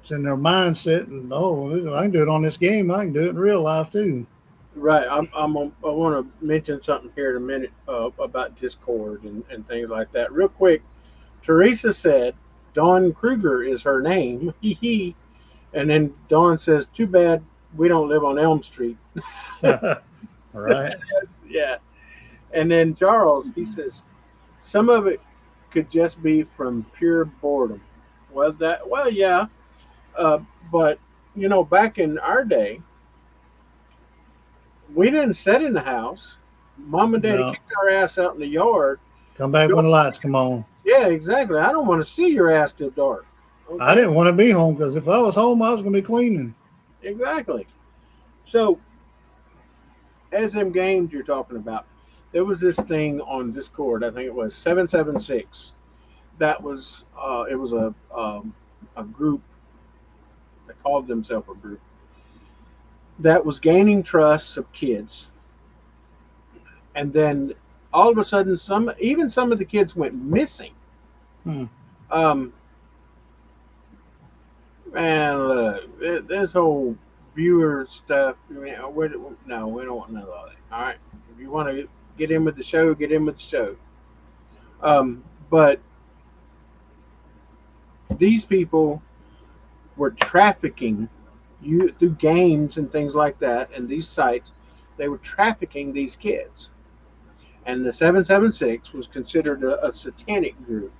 it's in their mindset. And I can do it on this game. I can do it in real life too. Right. I want to mention something here in a minute about Discord and things like that. Real quick, Teresa said Dawn Kruger is her name. Hee hee. And then Dawn says, "Too bad we don't live on Elm Street." Right? Yeah. And then Charles, he says, some of it could just be from pure boredom. Well, yeah, uh, but back in our day, we didn't sit in the house. Mom and Daddy No. kicked our ass out in the yard. Come back Go- when the lights come on. Yeah, exactly. I don't want to see your ass till dark. I Okay, didn't want to be home because if I was home, I was going to be cleaning. exactly. So, as them games you're talking about, there was this thing on Discord. I think it was 776. That was it was a group. They called themselves a group that was gaining trust of kids, and then all of a sudden, some of the kids went missing. Hmm. Um, man, look, this whole viewer stuff. I mean, no, we don't want none of that. All right, if you want to get in with the show, get in with the show. But these people were trafficking you through games and things like that, and these sites. They were trafficking these kids, and the 776 was considered a satanic group.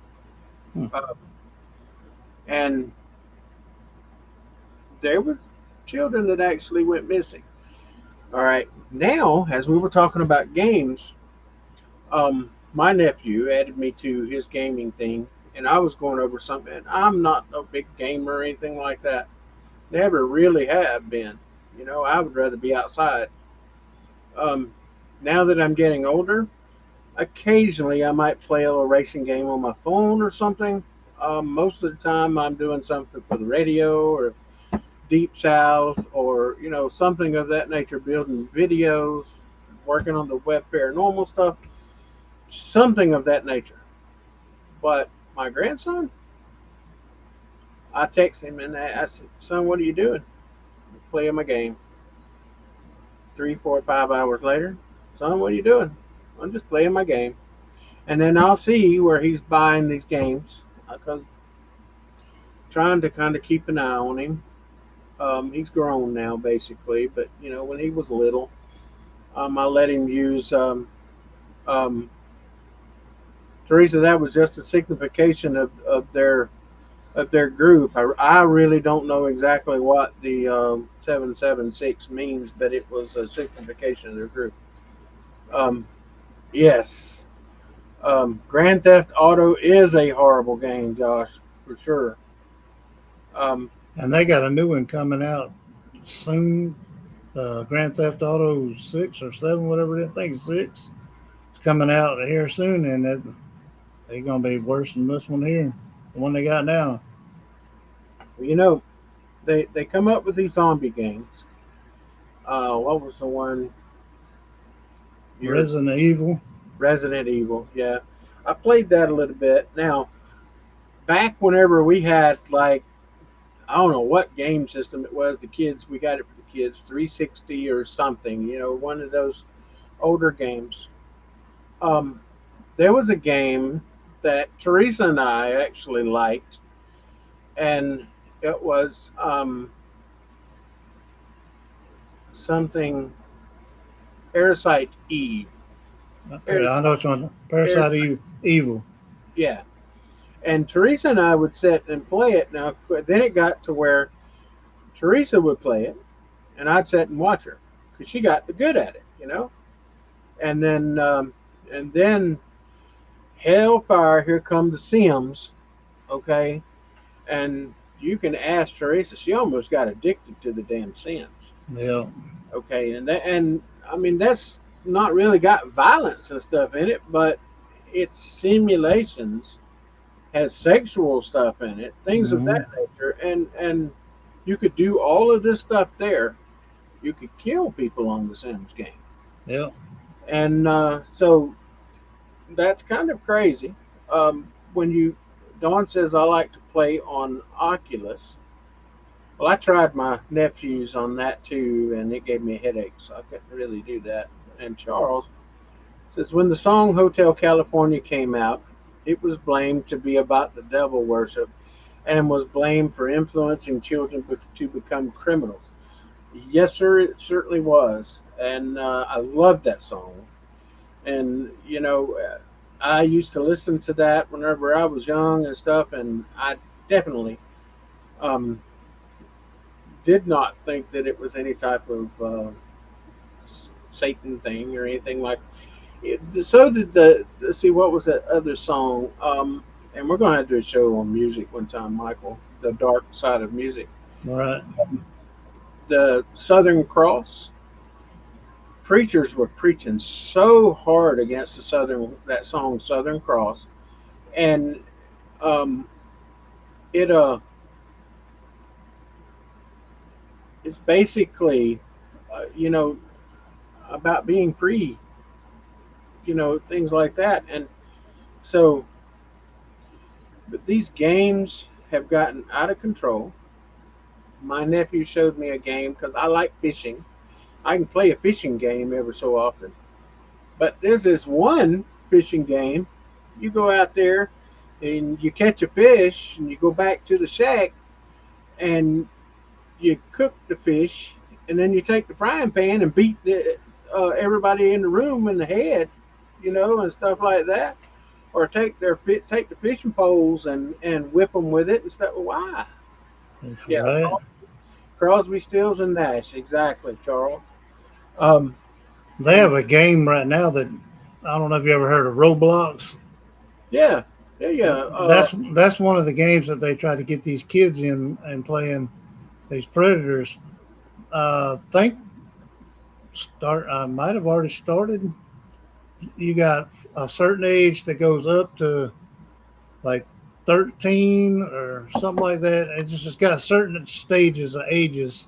Hmm. Uh, and there was children that actually went missing. All right. Now, as we were talking about games, my nephew added me to his gaming thing, and I was going over something. And I'm not a big gamer or anything like that. Never really have been. I would rather be outside. Um, Now that I'm getting older, occasionally I might play a little racing game on my phone or something. Most of the time, I'm doing something for the radio or Deep South or something of that nature, building videos, working on the web paranormal stuff, something of that nature. But my grandson, I text him and I said, "Son, what are you doing?" Playing my game. 3, 4, 5 hours later, "Son, what are you doing?" "I'm just playing my game." And then I'll see where he's buying these games because trying to kind of keep an eye on him. He's grown now, basically, but when he was little, I let him use um, Teresa. That was just a signification of their group. I really don't know exactly what the 776 means, but it was a signification of their group. Um, yes, Grand Theft Auto is a horrible game, Josh, for sure. Um, And they got a new one coming out soon. Grand Theft Auto 6 or 7, whatever they think, 6. It's coming out here soon, and it's going to be worse than this one here, the one they got now. you know, they come up with these zombie games. What was the one? Your Resident Evil. Resident Evil. Yeah, I played that a little bit. Now, back whenever we had like I don't know what game system it was. The kids, we got it for the kids, 360 or something. One of those older games. Um, there was a game that Teresa and I actually liked, and it was something Parasite Eve. Okay, I know Parasite, which one. Parasite Parasite, Evil. yeah. And Teresa and I would sit and play it. Now, then it got to where Teresa would play it, and I'd sit and watch her because she got good at it. And then hellfire, here come the Sims, okay? And you can ask Teresa; she almost got addicted to the damn Sims, Yeah. okay? And I mean that's not really got violence and stuff in it, but it's simulations, has sexual stuff in it, things of Hmm. that nature, and you could do all of this stuff there. You could kill people on the Sims game, Yeah. and so that's kind of crazy. When you Dawn says I like to play on Oculus. Well, I tried my nephews on that too, and it gave me a headache, so I couldn't really do that. And Charles says when the song Hotel California came out, it was blamed to be about the devil worship and was blamed for influencing children to become criminals. Yes, sir, it certainly was. And I loved that song. And, I used to listen to that whenever I was young and stuff. And I definitely um, did not think that it was any type of Satan thing or anything like it. So did let's see, what was that other song? And we're going to have to do a show on music one time, Michael, the dark side of music. Right. The Southern Cross preachers were preaching so hard against that song Southern Cross, and um, it it's basically you know about being free, things like that, and so but these games have gotten out of control. My nephew showed me a game because I like fishing. I can play a fishing game ever so often, but there's this one fishing game. You go out there and you catch a fish and you go back to the shack and you cook the fish and then you take the frying pan and beat everybody in the room in the head, and stuff like that. Or take the fishing poles and whip them with it and stuff. Why? Yeah, Right. Crosby, Stills, and Nash. Exactly, Charles. Um, They and have a game right now that I don't know if you ever heard of Roblox. Yeah, yeah, yeah. That's one of the games that they try to get these kids in and playing these predators. Think start. I might have already started. You got a certain age that goes up to like 13 or something like that. It's got certain stages of ages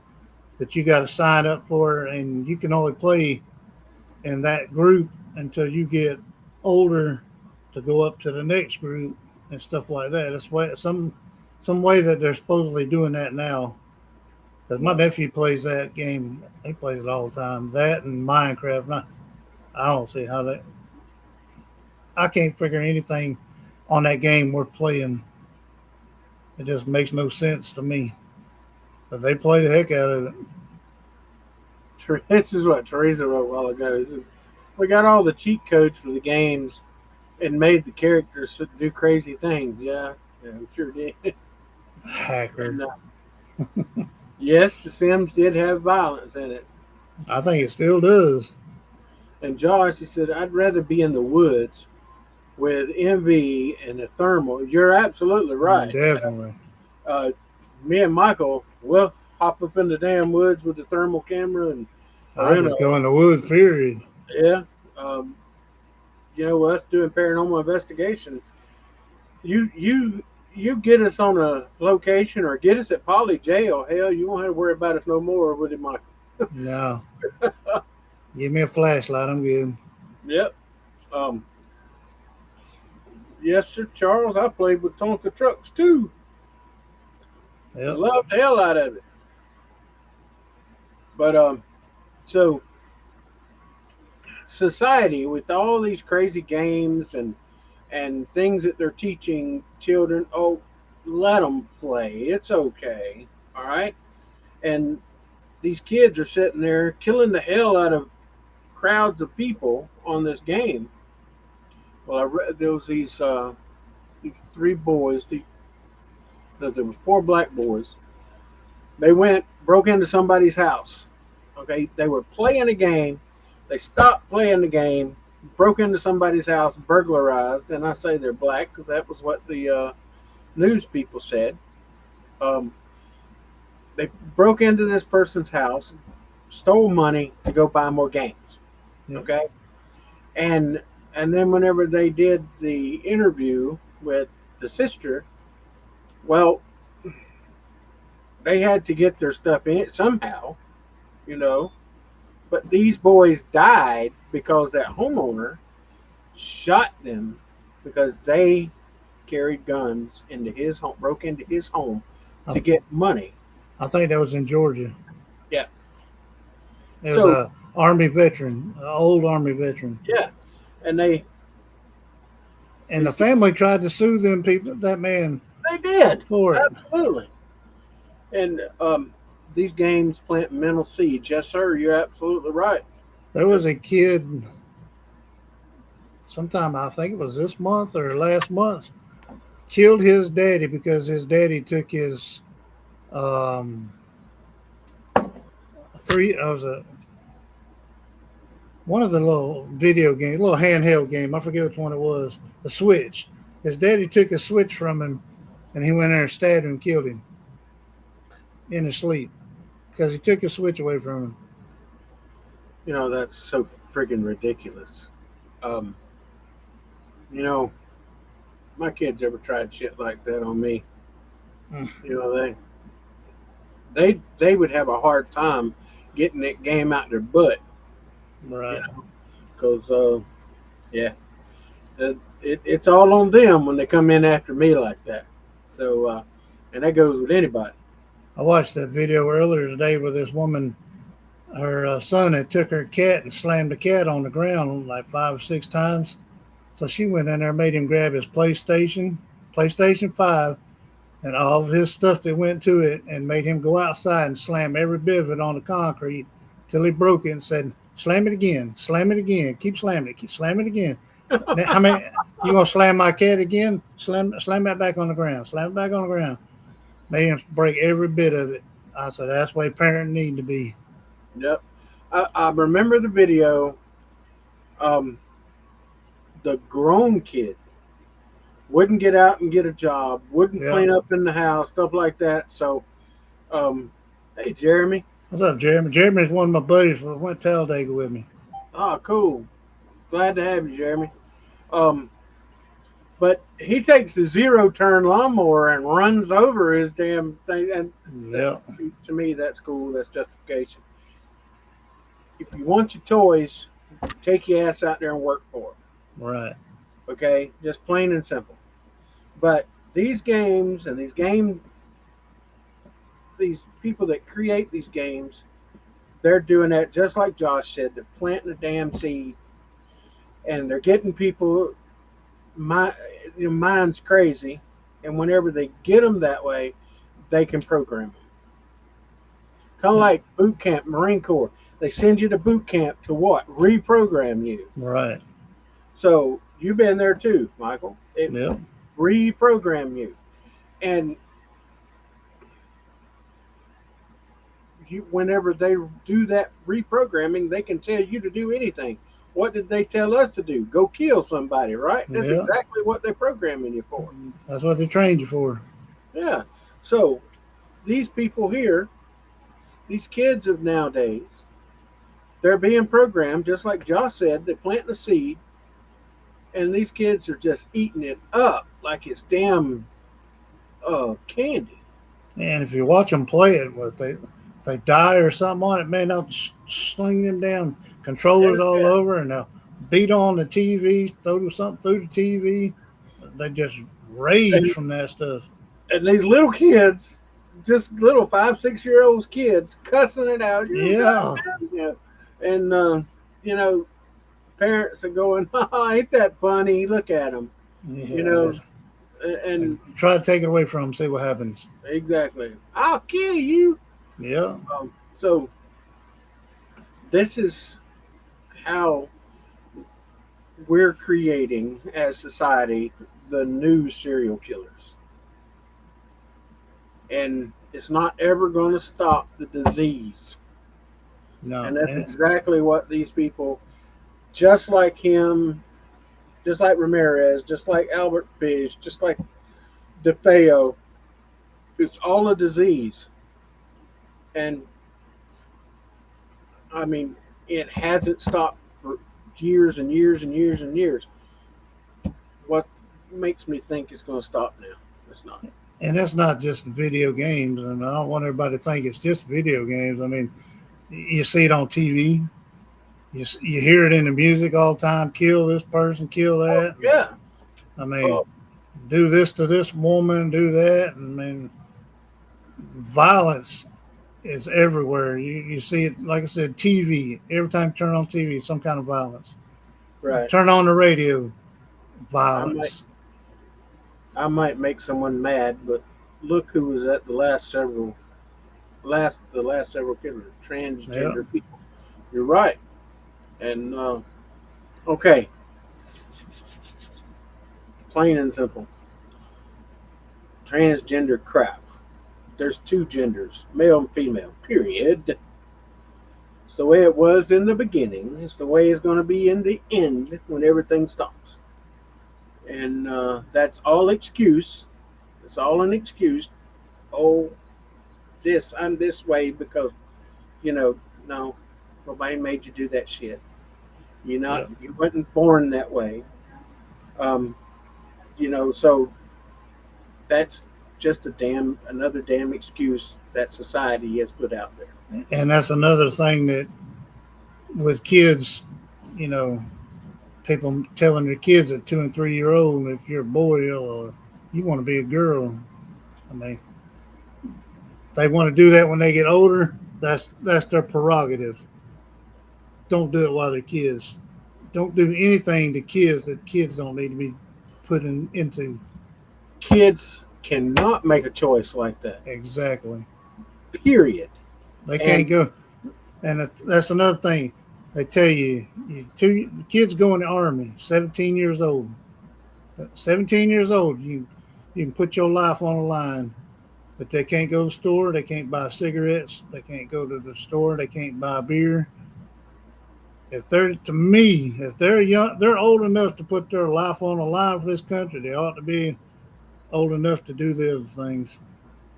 that you got to sign up for, and you can only play in that group until you get older to go up to the next group and stuff like that. It's way, some way that they're supposedly doing that now. Because my Well, nephew plays that game, he plays it all the time. That and Minecraft. And I don't see how that. I can't figure anything on that game worth playing. It just makes no sense to me. But they play the heck out of it. this is what Teresa wrote a while ago. Is that we got all the cheat codes for the games and made the characters do crazy things. Yeah, yeah, we sure did. And Hacker. yes, The Sims did have violence in it. I think it still does. And Josh, he said, I'd rather be in the woods with MV and a thermal. You're absolutely right. Definitely. Uh, Me and Michael, we'll hop up in the damn woods with the thermal camera and or I in a just go in the woods, period. yeah. Um, us doing paranormal investigation. You get us on a location or get us at Poly Jail. Hell, you won't have to worry about us no more with it, Michael. No. Give me a flashlight. I'm good. Yep. Um, yes, sir, Charles. I played with Tonka trucks too. Yep. Loved the hell out of it. But so society with all these crazy games and things that they're teaching children, oh, let them play. It's okay. All right. And these kids are sitting there killing the hell out of crowds of people on this game. Well, I read there was these three boys. There was four black boys. They broke into somebody's house. Okay, they were playing a game. They stopped playing the game, broke into somebody's house, burglarized, and I say they're black because that was what the news people said. Um, they broke into this person's house, stole money to go buy more games. Yep. Okay, and and then whenever they did the interview with the sister, well, they had to get their stuff in somehow, you know. But these boys died because that homeowner shot them because they carried guns into his home, broke into his home I, to get money. I think that was in Georgia. Yeah. It was So a Army veteran, an old Army veteran. yeah, and they And the these family tried to sue them people, that man, they did for it. absolutely. And these games plant mental seeds. Yes, sir. You're absolutely right. There was a kid, sometime I think it was this month or last month, killed his daddy because his daddy took his um, three. I was a one of the little video game, little handheld game. I forget which one it was. The Switch. His daddy took a Switch from him, and he went there and stabbed him and killed him in his sleep because he took his Switch away from him. That's so friggin' ridiculous. Um, you know, my kids ever tried shit like that on me. Mm. You know, they would have a hard time getting that game out their butt. You Right. know, because yeah, it's all on them when they come in after me like that. So, and that goes with anybody. I watched that video earlier today where this woman, her son had took her cat and slammed the cat on the ground like 5 or 6 times. So she went in there, made him grab his PlayStation 5, and all of his stuff that went to it, and made him go outside and slam every bit of it on the concrete till he broke it and said, slam it again, keep slamming it, keep slamming it again. Now, how many you gonna slam my cat again? Slam that back on the ground, slam it back on the ground. Made him break every bit of it. I said that's the way parents need to be. Yep. I remember the video. Um, the grown kid wouldn't get out and get a job, wouldn't Yeah. clean up in the house, stuff like that. So, um, hey, Jeremy. What's up, Jeremy? Jeremy's one of my buddies who went to Talladega with me. Oh, cool. Glad to have you, Jeremy. Um, but he takes the zero turn lawnmower and runs over his damn thing. And that, Yeah. to me, that's cool. That's justification. If you want your toys, take your ass out there and work for them. Right. Okay, just plain and simple. But these games and these people that create these games, they're doing that just like Josh said. They're planting a damn seed, and they're getting people. My mind's crazy, and whenever they get them that way, they can program them. Kind of Yeah. like boot camp, Marine Corps. They send you to boot camp to what? Reprogram you. Right. So you've been there too, Michael. It Yep. reprogram you, and whenever they do that reprogramming, they can tell you to do anything. What did they tell us to do? Go kill somebody, right? That's Yeah. exactly what they're programming you for. That's what they trained you for. Yeah. So these people here, these kids of nowadays, they're being programmed just like Josh said. They plant the seed, and these kids are just eating it up like it's damn candy. And if you watch them play it, if they die or something on it, man, they'll sling them down controllers all Yeah. over, and they'll beat on the TV, throw something through the TV. They just rage And, from that stuff. and these little kids, just little 5, 6 year olds kids, cussing it out. You Yeah. goddamn, yeah. And you know, parents are going, "Oh, ain't that funny? Look at them." You Yeah. know, and And try to take it away from them, see what happens. exactly, I'll kill you. Yeah. So this is how we're creating as society the new serial killers, and it's not ever going to stop the disease. No. And that's exactly what these people, just like him, just like Ramirez, just like Albert Fish, just like DeFeo, it's all a disease. And I mean, it hasn't stopped for years and years and years and years. What makes me think it's going to stop now? It's not. And that's not just video games. And I don't want everybody to think it's just video games. I mean, you see it on TV. You hear it in the music all the time. Kill this person, kill Oh, that. And, yeah. I mean, Oh, do this to this woman, do that. And, I mean, violence is everywhere. You see it, like I said, TV. Every time you turn on TV, some kind of violence. right. Turn on the radio, I might, violence. I might make someone mad, but look who was at the last several killers, Yeah. transgender people. You're right. And okay, plain and simple, transgender crap. There's two genders, male and female. Period. It's the way it was in the beginning. It's the way it's going to be in the end when everything stops. And that's all excuse. It's all an excuse. Oh, I'm this way because you know, no, nobody made you do that shit. Yeah. You wasn't born that way. Um, so that's just another damn excuse that society has put out there. And that's another thing that with kids, you know, people telling their kids at 2 and 3 year old, if you're a boy or you want to be a girl, I mean, they want to do that when they get older. That's their prerogative. Don't do it while they're kids. Don't do anything to kids that kids don't need to be put into. Kids cannot make a choice like that. Exactly. Period. They And can't go. And that's another thing. They tell you two kids go in the army, 17 years old. 17 years old, you can put your life on the line, but they can't go to the store. They can't buy cigarettes. They can't go to the store. They can't buy beer. If they're to me, if they're young, they're old enough to put their life on the line for this country. They ought to be old enough to do the other things.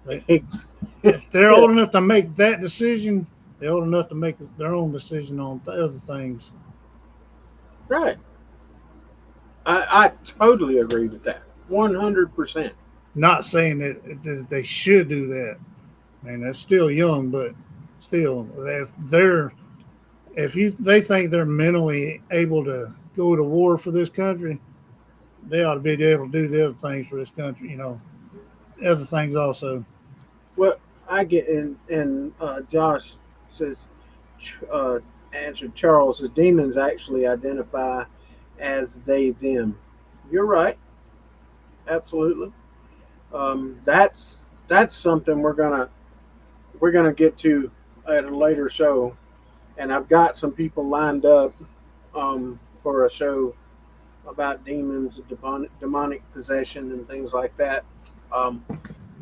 They, Ex- if they're yeah, old enough to make that decision, they're old enough to make their own decision on the other things. right. I totally agree with that. 100%. Not saying that they should do that. Man, they're still young, but still, if you they think they're mentally able to go to war for this country, they ought to be able to do the other things for this country. Other things also. Well, I get and Josh says, uh, answered Charles, says demons actually identify as they them. You're right, absolutely. That's something we're gonna get to at a later show, and I've got some people lined up for a show about demons, demonic possession, and things like that. Um,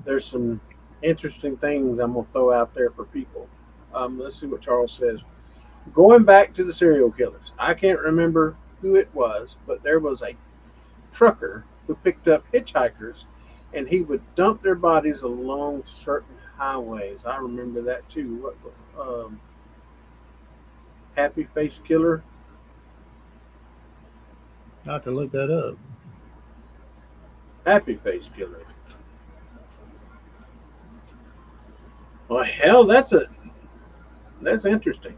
there's some interesting things I'm gonna throw out there for people. Let's see what Charles says. Going back to the serial killers, I can't remember who it was, but there was a trucker who picked up hitchhikers, and he would dump their bodies along certain highways. I remember that too. What Happy Face Killer? I have to look that up. Happy Face Killer. Well, hell, that's interesting.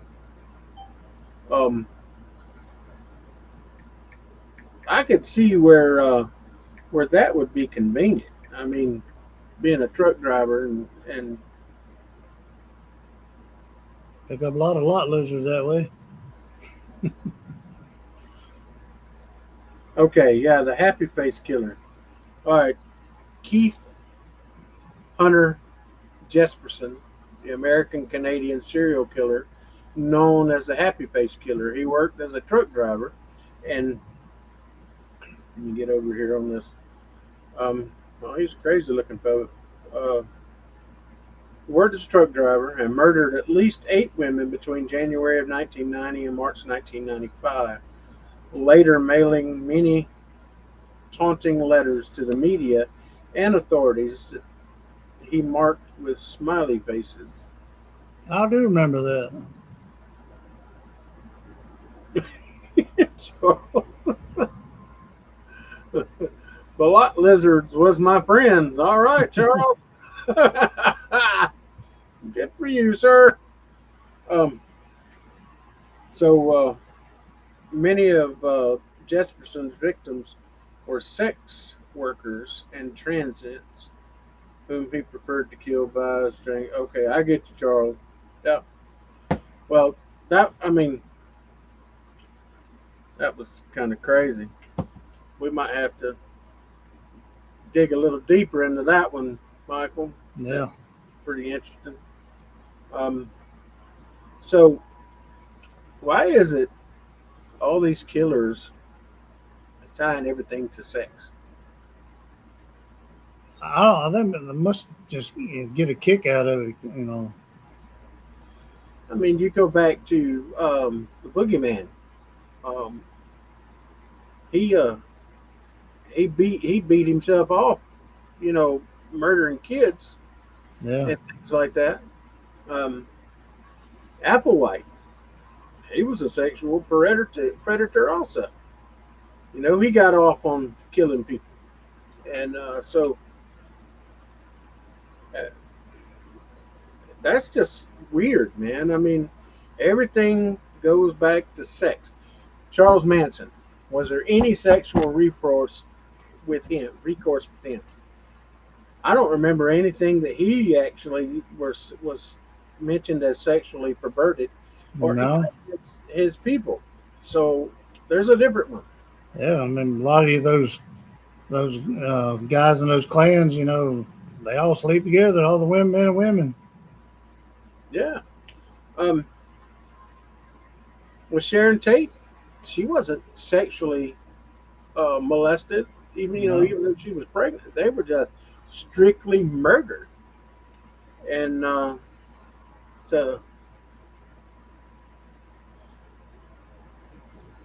Um, I could see where that would be convenient. I mean, being a truck driver and Pick up a lot of lot losers that way. okay, yeah, the Happy Face Killer. All right, Keith Hunter Jesperson, the American Canadian serial killer, known as the Happy Face Killer. He worked as a truck driver, and let me get over here on this. Well, he's a crazy looking fellow. Uh, worked as a truck driver and murdered at least 8 women between January of 1990 and March 1995. Later, mailing many taunting letters to the media and authorities that he marked with smiley faces. I do remember that. The lot lizards was my friends. All right, Charles. Good for you, sir. Um, so many of Jesperson's victims were sex workers and transits whom he preferred to kill by string. Okay, I get you, Charles. Yep. Well, that was kind of crazy. We might have to dig a little deeper into that one, Michael. That's Yeah. pretty interesting. Um, so why is it all these killers tying everything to sex? I think they must just get a kick out of it. I mean, you go back to the Boogeyman. Um, he uh, he beat himself off, you know, murdering kids Yeah. and things like that. Um, Applewhite, he was a sexual predator also. You know, he got off on killing people, and so uh, that's just weird, man. I mean, everything goes back to sex. Charles Manson, was there any sexual recourse with him? Recourse with him? I don't remember anything that he actually was mentioned as sexually perverted, or any No. of his people. So there's a different one. Yeah. I mean, a lot of those guys in those clans, they all sleep together. All the women, men and women. Yeah. Um, with Sharon Tate, she wasn't sexually molested, No. even though she was pregnant. They were just strictly murdered, and so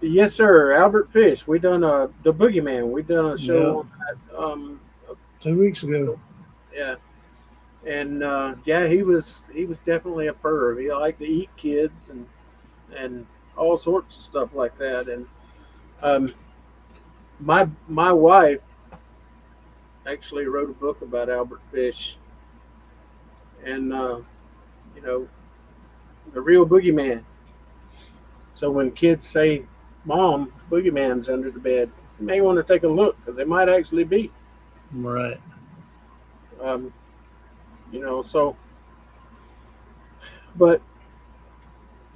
Yes, sir. Albert Fish. We done the Boogeyman. We done a show Yep. on that. 2 weeks ago. Yeah, and yeah, he was definitely a perv. He liked to eat kids and all sorts of stuff like that. And um, my wife actually wrote a book about Albert Fish and you know the real Boogeyman. So when kids say, "Mom, Boogeyman's under the bed," you may want to take a look because they might actually be. Right. Um, so but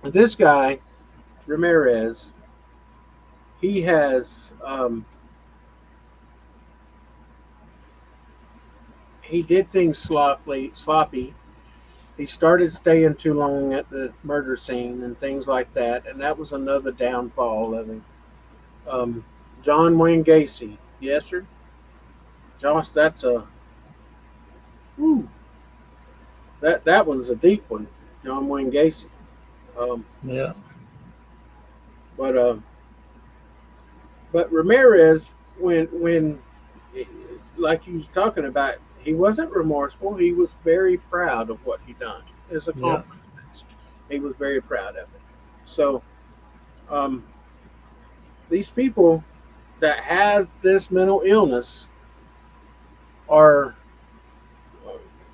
this guy Ramirez, he has he did things sloppy. He started staying too long at the murder scene and things like that, and that was another downfall of him. Um, John Wayne Gacy, yes sir, Josh. That's a whew, that one's a deep one. John Wayne Gacy. Um, Yeah. but but Ramirez, when like you was talking about, he wasn't remorseful. He was very proud of what he done. His Yeah. accomplishments. He was very proud of it. So um, these people that has this mental illness are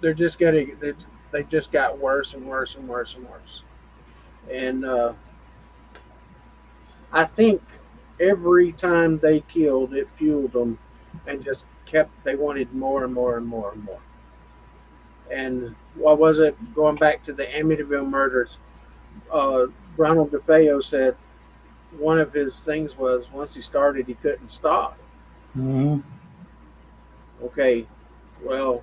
they're just getting they just got worse and worse and worse and worse. And I think every time they killed, it fueled them and just kept. They wanted more and more and more and more. And what was it? Going back to the Amityville murders, uh, Ronald DeFeo said one of his things was once he started, he couldn't stop. Hmm. Okay, well,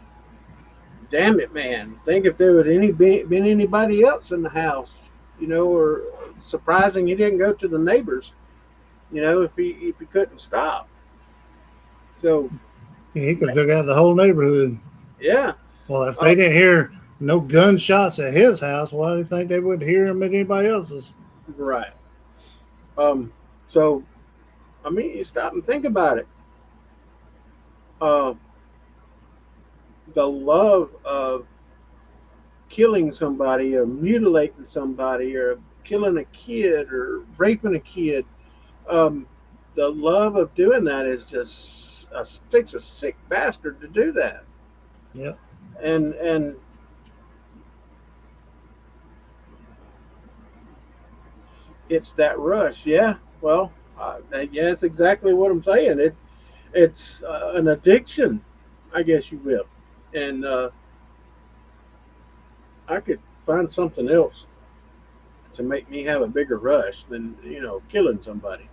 damn it, man. Think if there would been anybody else in the house, or surprising he didn't go to the neighbors, if he couldn't stop. So He could have took out the whole neighborhood. yeah, Well, if uh, they didn't hear no gunshots at his house, why do you think they would hear them at anybody else's? right. Um, so I mean, you stop and think about it. Uh, the love of killing somebody or mutilating somebody or killing a kid or raping a kid, um, the love of doing that is just takes a sick bastard to do that. Yep. And it's that rush. Yeah. Well, yeah, that's exactly what I'm saying. It's an addiction, I guess you will. And I could find something else to make me have a bigger rush than killing somebody.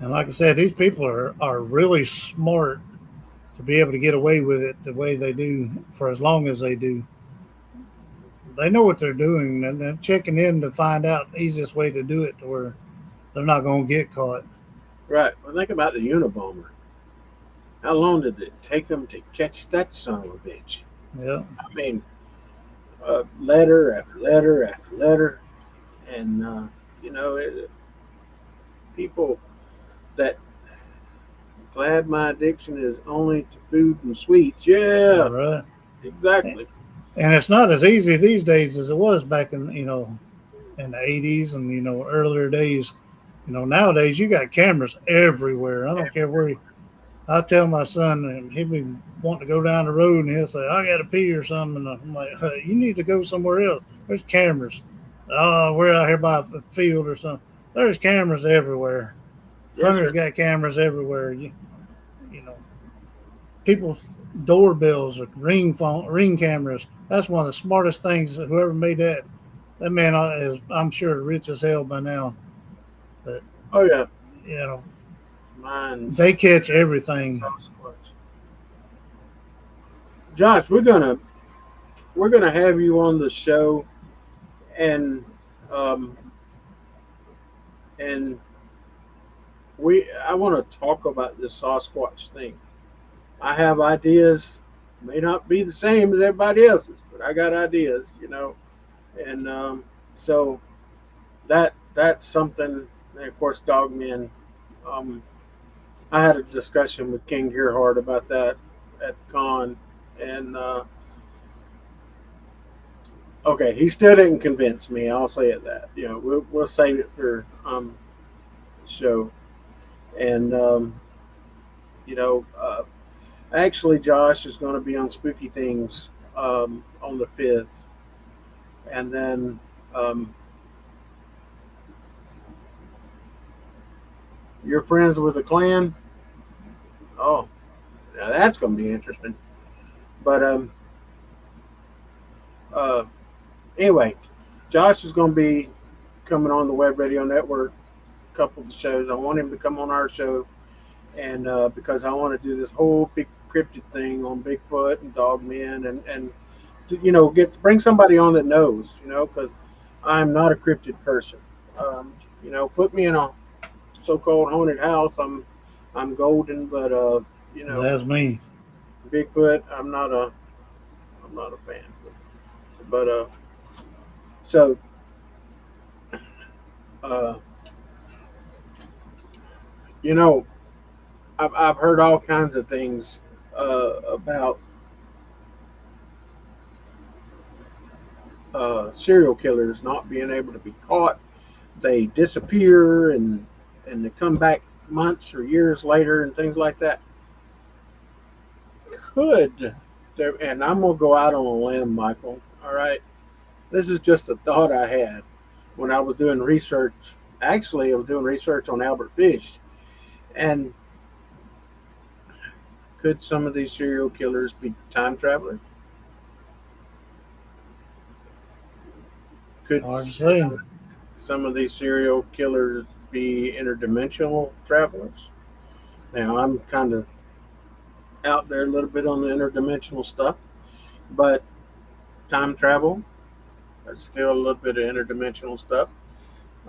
And like I said, these people are really smart to be able to get away with it the way they do for as long as they do. They know what they're doing and they're checking in to find out the easiest way to do it to where they're not going to get caught. Right. Well, think about the Unabomber. How long did it take them to catch that son of a bitch? Yeah. I mean, letter after letter after letter, and people that glad my addiction is only to food and sweets. All Yeah, right. exactly. And it's not as easy these days as it was back in the 80s and earlier days. Nowadays you got cameras everywhere. I don't care where I tell my son, and he'll be wanting to go down the road, and he'll say, "I got to pee or something." And I'm like, hey, "You need to go somewhere else. There's cameras. Oh, we're out here by the field or something. There's cameras everywhere. Yes, Hunters sir. got cameras everywhere. You know, people's doorbells or ring cameras. That's one of the smartest things. Whoever made that, that man is, I'm sure, rich as hell by now. But Oh yeah, you know, they mine's catch everything. Sasquatch. Josh, we're gonna have you on the show, and um, and I want to talk about this Sasquatch thing. I have ideas, may not be the same as everybody else's, but I got ideas, and so that's something. and of course, Dogmen. Um, I had a discussion with King Gerhard about that at the con, and okay, he still didn't convince me. I'll say it that we'll save it for the show, and you know, actually, Josh is going to be on Spooky Things on the 5th, and then um, you're friends with the clan. Oh, now that's going to be interesting. But uh, anyway, Josh is going to be coming on the Web Radio Network. A couple of the shows. I want him to come on our show, and because I want to do this whole big cryptid thing on Bigfoot and Dogmen, and to, get to bring somebody on that knows, because I'm not a cryptid person. Put me in a so-called haunted house. I'm golden, but That's me. Bigfoot. I'm not a fan. But so uh, you know, I've heard all kinds of things about serial killers not being able to be caught. They disappear and they come back months or years later and things like that. Could there? And I'm gonna go out on a limb, Michael. All right, this is just a thought I had when I was doing research. Actually, I was doing research on Albert Fish, and could some of these serial killers be time travelers? Could Hard to say. some of these serial killers be interdimensional travelers? Now, I'm kind of out there a little bit on the interdimensional stuff, but time travel, that's still a little bit of interdimensional stuff.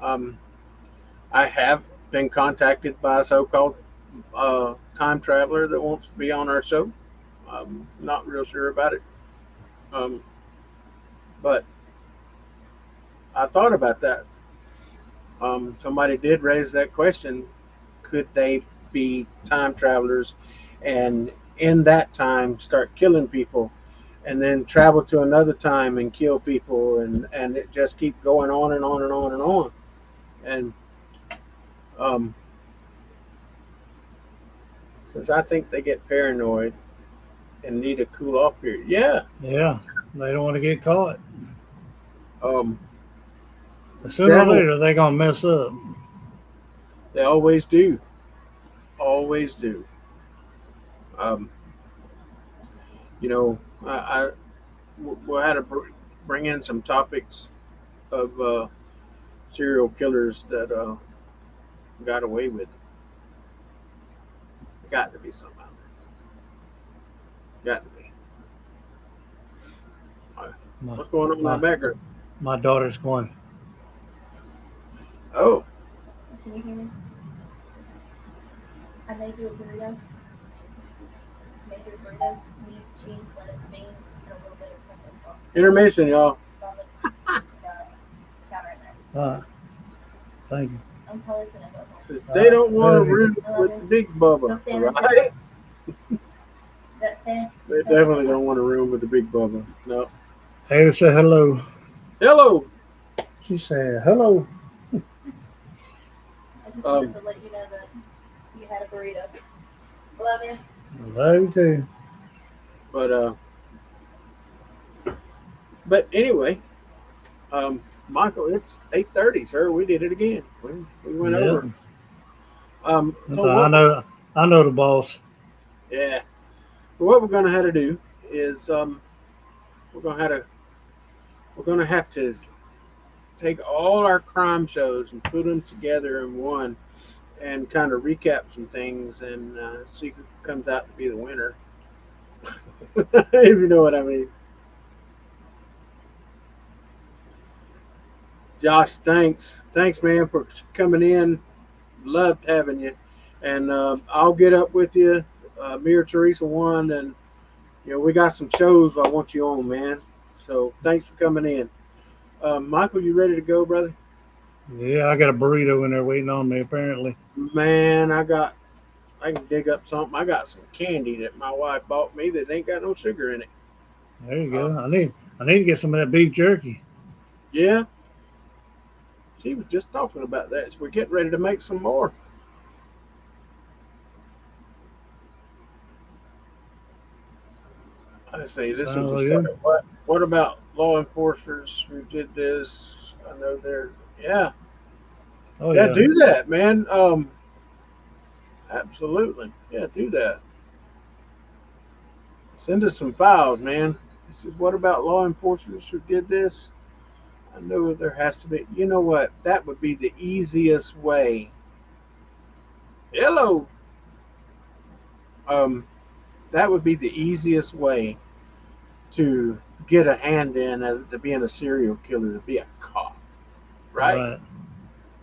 Um, I have been contacted by a so-called time traveler that wants to be on our show. I'm not real sure about it, um, but I thought about that. Somebody did raise that question: could they be time travelers, and in that time start killing people, and then travel to another time and kill people, and it just keep going on and on and on and on. And um, since I think they get paranoid and need a cool off period, yeah, Yeah, they don't want to get caught. um, Sooner or definitely later, they're going to mess up. they always do, always do. Um, I we'll have to bring in some topics of serial killers that got away with it. Got to be some out there. Got to be. All right. My, What's going on in that my, background? my daughter's going, Oh, Can you hear me? I made you a burrito. Made you a burrito. Meat, cheese, lettuce, beans, and a little bit of tomato sauce. intermission, y'all. It's on the counter right there. thank you. I'm probably gonna go home. Says they don't want to Love you. root with the big Go bubba, stand and sit right? down. Does that stand? They definitely don't want to room with the big bubba. No. Ada said hello. Hello. She said hello. I just wanted to let you know that you had a burrito. Love you. Love you too. But anyway, Michael, it's 8:30, sir. We did it again. We went Yeah. over. So I know the boss. Yeah. What we're gonna have to do is we're gonna have to we're gonna have to take all our crime shows and put them together in one, and kind of recap some things and see who comes out to be the winner. If you know what I mean. Josh, thanks, man, for coming in. Loved having you, and I'll get up with you. Me or Teresa won, and we got some shows I want you on, man. So thanks for coming in. Michael, you ready to go, brother? Yeah, I got a burrito in there waiting on me. Apparently, Man, I can dig up something. I got some candy that my wife bought me that ain't got no sugar in it. there you Uh, go. I need to get some of that beef jerky. yeah, she was just talking about that. So we're getting ready to make some more. I say this Sounds is the like story. good. What about law enforcers who did this? I know they're yeah. Oh Yeah, yeah, do that, man. Absolutely. Yeah, do that. Send us some files, man. This is what about law enforcers who did this? I know there has to be. You know what? That would be the easiest way. Hello. Um, that would be the easiest way to get a hand in as to being a serial killer, to be a cop, right? right.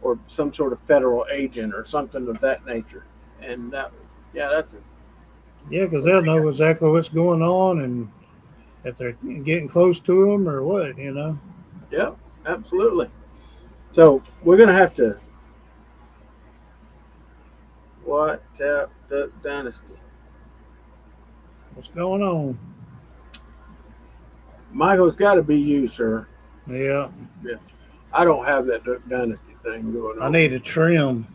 Or some sort of federal agent or something of that nature. And that, yeah, that's a, Yeah, because they'll know exactly what's going on and if they're getting close to them or what, you know. yeah, absolutely. So we're gonna have to what tap the dynasty. What's going on? Michael's got to be you, sir. Yeah, Yeah, I don't have that Duck Dynasty thing going I on. need a trim.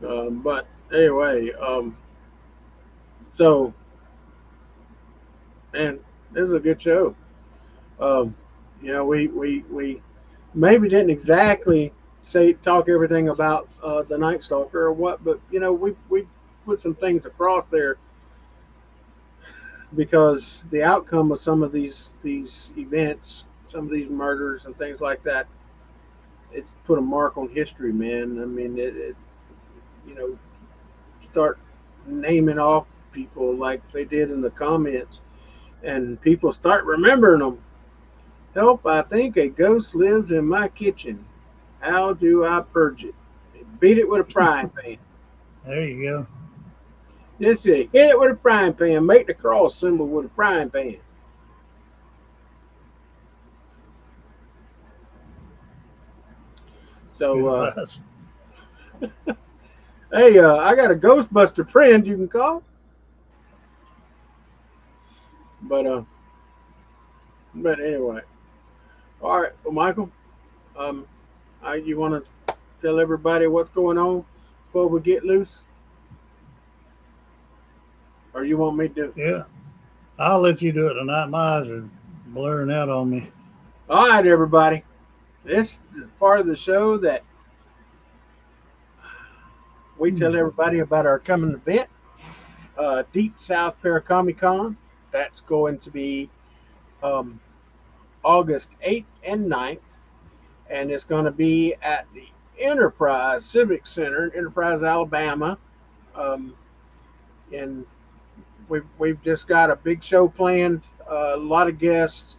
But anyway, so man, this is a good show. Um, we maybe didn't exactly say talk everything about the Night Stalker or what, but we put some things across there because the outcome of some of these events, some of these murders and things like that, it's put a mark on history, man. I mean, it you know start naming off people like they did in the comments, and people start remembering them. Help! I think a ghost lives in my kitchen. How do I purge it? Beat it with a frying pan. There you go. Just hit it with a frying pan. Make the cross symbol with a frying pan. Good So, advice. hey, I got a Ghostbuster friend you can call. But anyway, all right. Well, Michael, um, you want to tell everybody what's going on before we get loose, or you want me to do it? Yeah, I'll let you do it tonight. My eyes are blurring out on me. All right, everybody. This is part of the show that we tell everybody about our coming event, Deep South Paracomic Con. That's going to be um, August 8th and 9th, and it's going to be at the Enterprise Civic Center in Enterprise, Alabama. Um, and we've just got a big show planned, a lot of guests.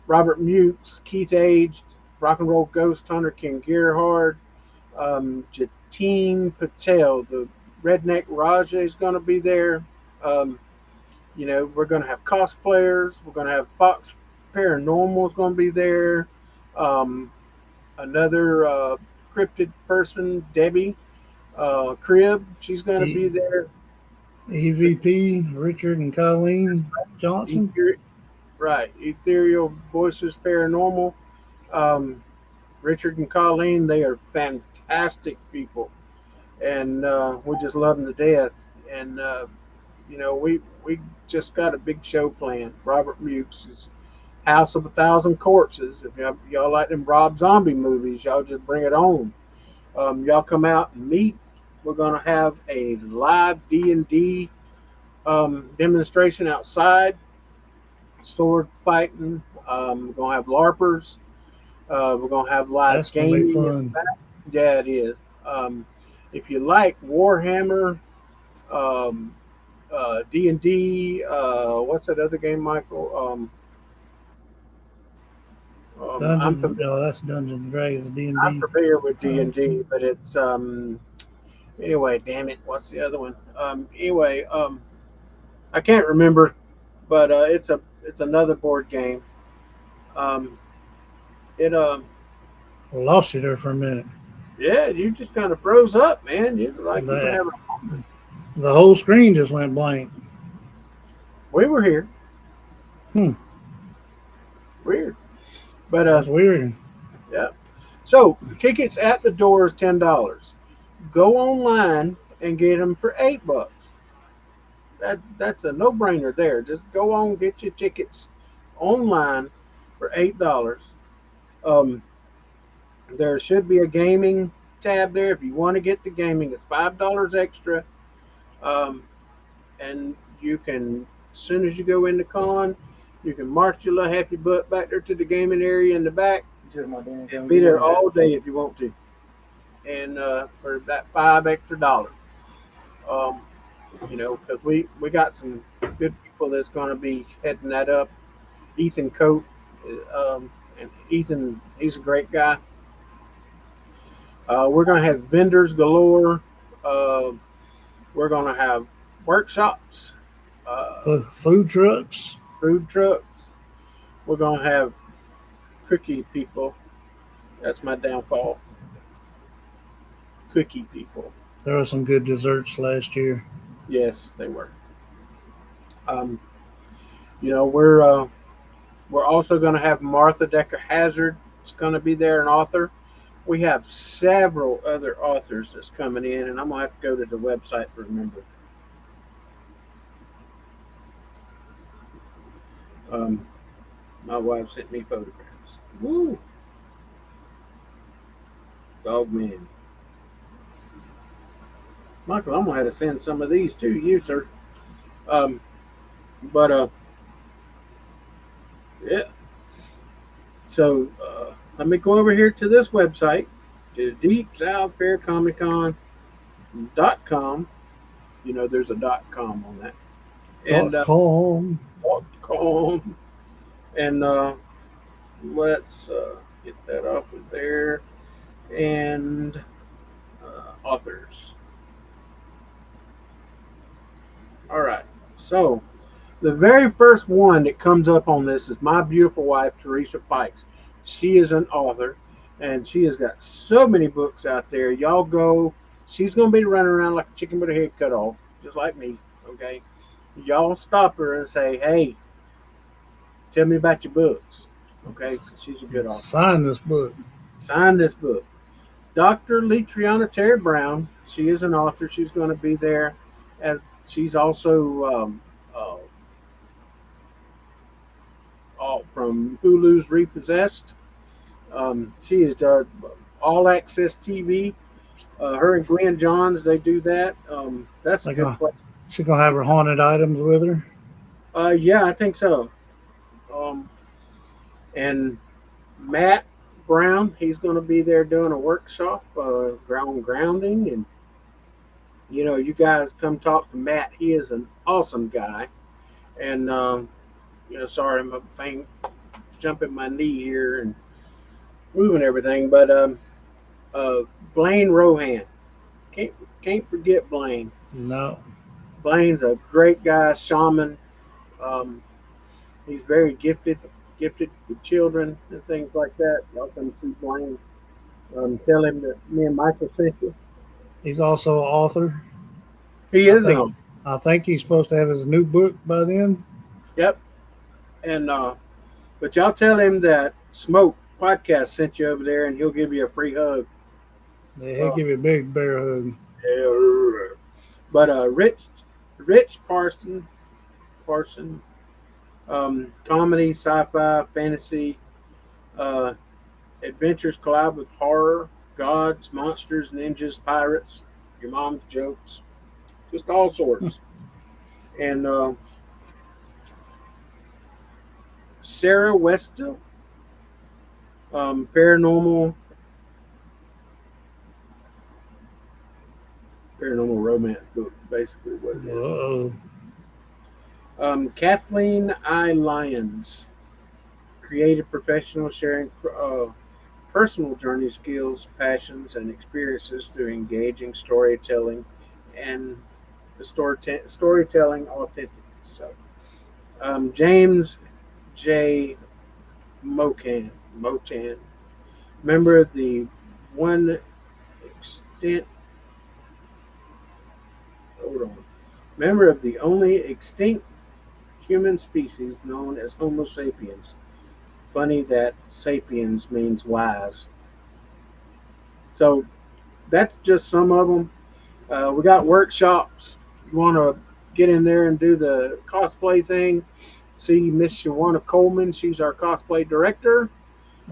Robert Mutes, Keith Aged, Rock and Roll Ghost Hunter, Ken Gerhard, Jatin Patel, the Redneck Raja is going to be there. Um, we're going to have cosplayers. We're going to have Fox Paranormal is going to be there. Um, another cryptid person, Debbie Crib, she's going to be E- there. EVP Richard and Colleen Johnson. Right, Ethereal Voices Paranormal. Um, Richard and Colleen, they are fantastic people, and we just love them to death. And we just got a big show planned. Robert Mukes' House of a Thousand Corpses. If y'all like them Rob Zombie movies, y'all just bring it on. Y'all come out and meet. We're gonna have a live D&D demonstration outside, sword fighting. We're gonna have larpers. We're gonna have live That's gonna be gaming in fun. the back. Yeah, it is. If you like Warhammer, um, D&D, what's that other game, Michael? I'm Dungeon. familiar. No, that's Dungeons and Dragons. D and I'm D. familiar with Um, D&D, but it's anyway. Damn it, what's the other one? Anyway, I can't remember, but it's another board game. Um, It I lost you there for a minute. yeah, you just kind of froze up, man. You like you were The, having a moment. the whole screen just went blank. We were here. Hmm, Weird. But that's weird. yeah. So tickets at the door is $10. Go online and get them for $8. That's a no brainer there. Just go on get your tickets online for $8. Um, there should be a gaming tab there if you want to get the gaming. It's $5 extra, um, and you can as soon as you go in the con, you can march your little happy butt back there to the gaming area in the back and be there all day if you want to, and for that $5 extra. Um, because we got some good people that's going to be heading that up. Ethan Coate, and Ethan, he's a great guy. We're going to have vendors galore. Uh, we're going to have workshops, uh, Food trucks. food trucks. We're going to have cookie people. That's my downfall. Cookie people. There were some good desserts last year. Yes, they were. Um, we're also going to have Martha Decker Hazard. It's going to be there, an author. We have several other authors that's coming in, and I'm gonna have to go to the website to remember. Um, my wife sent me photographs. Woo, dog man, Michael, I'm gonna have to send some of these to you, sir. Um, but yeah. So let me go over here to this website, to Deep South Fair Comic Con.com. There's a .com on that, and .com. .com, and let's get that off of there. And authors. All right. So the very first one that comes up on this is my beautiful wife, Teresa Fikes. She is an author, and she has got so many books out there. Y'all go. She's going to be running around like a chicken with her head cut off, just like me. Okay. Y'all stop her and say, "Hey, tell me about your books." Okay, because she's a good author. Sign this book. Sign this book. Dr. Letriana Terry Brown. She is an author. She's going to be there, as she's also from Hulu's Repossessed. She is all access TV. Her and Gwen Johns, they do that. That's a Like good place. she's gonna have her haunted items with her. Yeah, I think so. Um, and Matt Brown, he's going to be there doing a workshop, grounding, and you guys come talk to Matt. He is an awesome guy. And sorry, I'm jumping my knee here and moving everything. But uh, Blaine Rohan, can't can't forget Blaine. No, Blaine's a great guy, shaman. Um, he's very gifted with children and things like that. Y'all come see Blaine. Tell him that me and Michael sent you. he's also an author. He I is an think author. I think he's supposed to have his new book by then. Yep. And but y'all tell him that Smoke Podcast sent you over there, and he'll give you a free hug. Yeah, he'll Uh, give you a big bear hug. yeah. But Rich Parson, comedy, sci-fi, fantasy, uh, adventures collide with horror, gods, monsters, ninjas, pirates, your mom's jokes, just all sorts. And Sarah Westel, paranormal romance book, basically what it is. Whoa. Kathleen I. Lyons, creative professional sharing personal journey skills, passions, and experiences through engaging storytelling and the storytelling authentic. So, James J. Motan, member of the one extent. Hold on. Member of the only extinct human species known as Homo sapiens. Funny that sapiens means wise. So that's just some of them. We got workshops. You want to get in there and do the cosplay thing. See Miss Shawana Coleman. She's our cosplay director.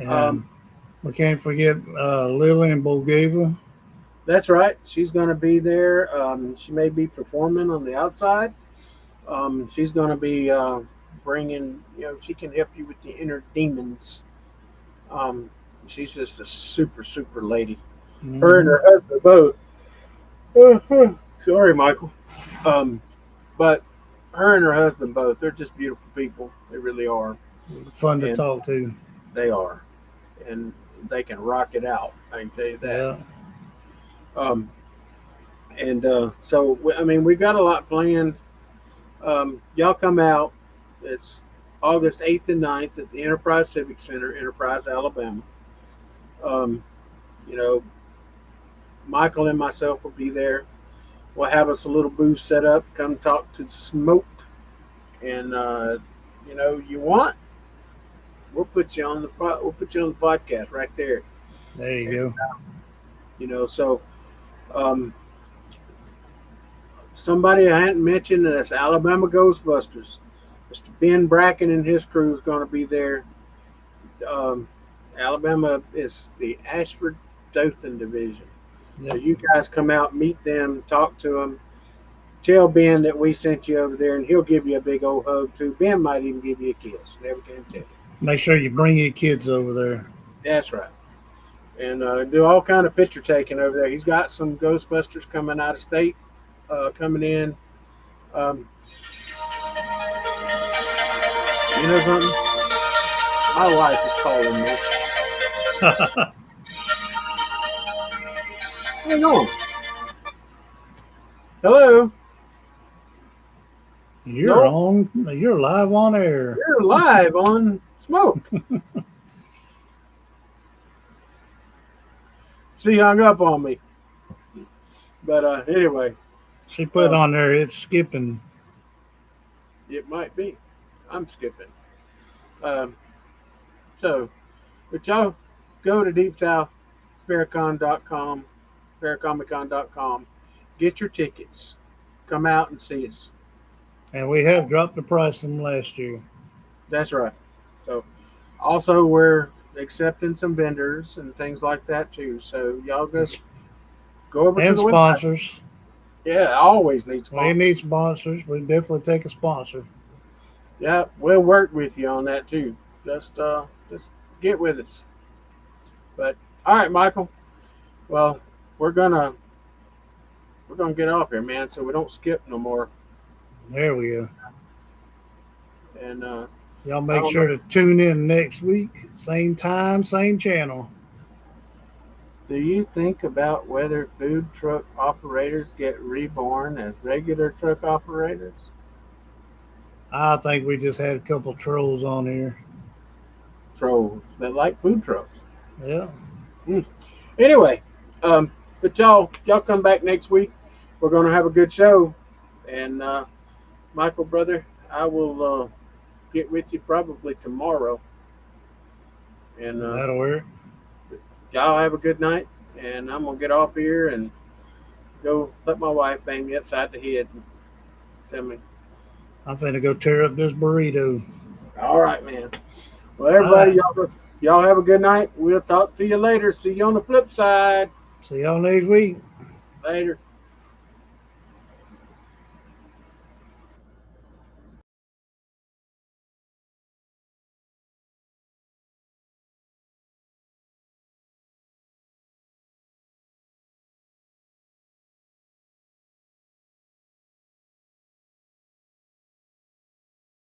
Um, And we can't forget Lillian Bulgava. that's right. She's going to be there. She may be performing on the outside. She's going to be bringing, she can help you with the inner demons. Um, she's just a super, super lady. Her and Mm-hmm. her husband both. Sorry, Michael. Um, but her and her husband both, they're just beautiful people. They really are. Fun to And talk to. they are. And they can rock it out. I can tell you that. Yeah. Um, and so, I mean, we've got a lot planned. Y'all come out. It's August 8th and 9th at the Enterprise Civic Center, Enterprise, Alabama. Um, you know, Michael and myself will be there. We'll have us a little booth set up. Come talk to Smoke. And, you want, we'll put you on the podcast right there. There you And, go. so um, somebody I hadn't mentioned that's Alabama Ghostbusters. Mr. Ben Bracken and his crew is going to be there. Um, Alabama is the Ashford Dothan division. So Yep. you guys come out, meet them, talk to them. Tell Ben that we sent you over there, and he'll give you a big old hug too. Ben might even give you a kiss. Never can tell. Make sure you bring your kids over there. That's right. And do all kind of picture taking over there. He's got some Ghostbusters coming out of state, coming in. Um, you know something? My wife is calling me. Hang on. Hello. You're No, on. You're live on air. you're live on Smoke. She hung up on me. But anyway, She put uh, on there. It's skipping. it might be. I'm skipping. Um, so, but y'all go to Deep South Farrakhan.com, farrakhanmicon.com. Get your tickets. Come out and see us. And we have dropped the price from last year. That's right. So, also we're accepting some vendors and things like that too. So y'all just go over to And the website. sponsors. Yeah, I always need We sponsors. need sponsors. We definitely take a sponsor. Yeah, we'll work with you on that too. Just get with us. But all right, Michael. Well, we're gonna we're gonna get off here, man, so we don't skip no more. There we go. And Y'all I make don't know. sure to tune in next week. Same time, same channel. Do you think about whether food truck operators get reborn as regular truck operators? I think we just had a couple trolls on here. Trolls that like food trucks. Yeah. Hmm. Anyway, um, but y'all come back next week. We're gonna have a good show. And Michael, brother, I will get with you probably tomorrow. And That'll work. y'all have a good night. And I'm gonna get off here and go let my wife bang me upside the head and tell me, I'm finna go tear up this burrito. all right, man. Well, All everybody, right. y'all have a good night. We'll talk to you later. See you on the flip side. See y'all next week. Later.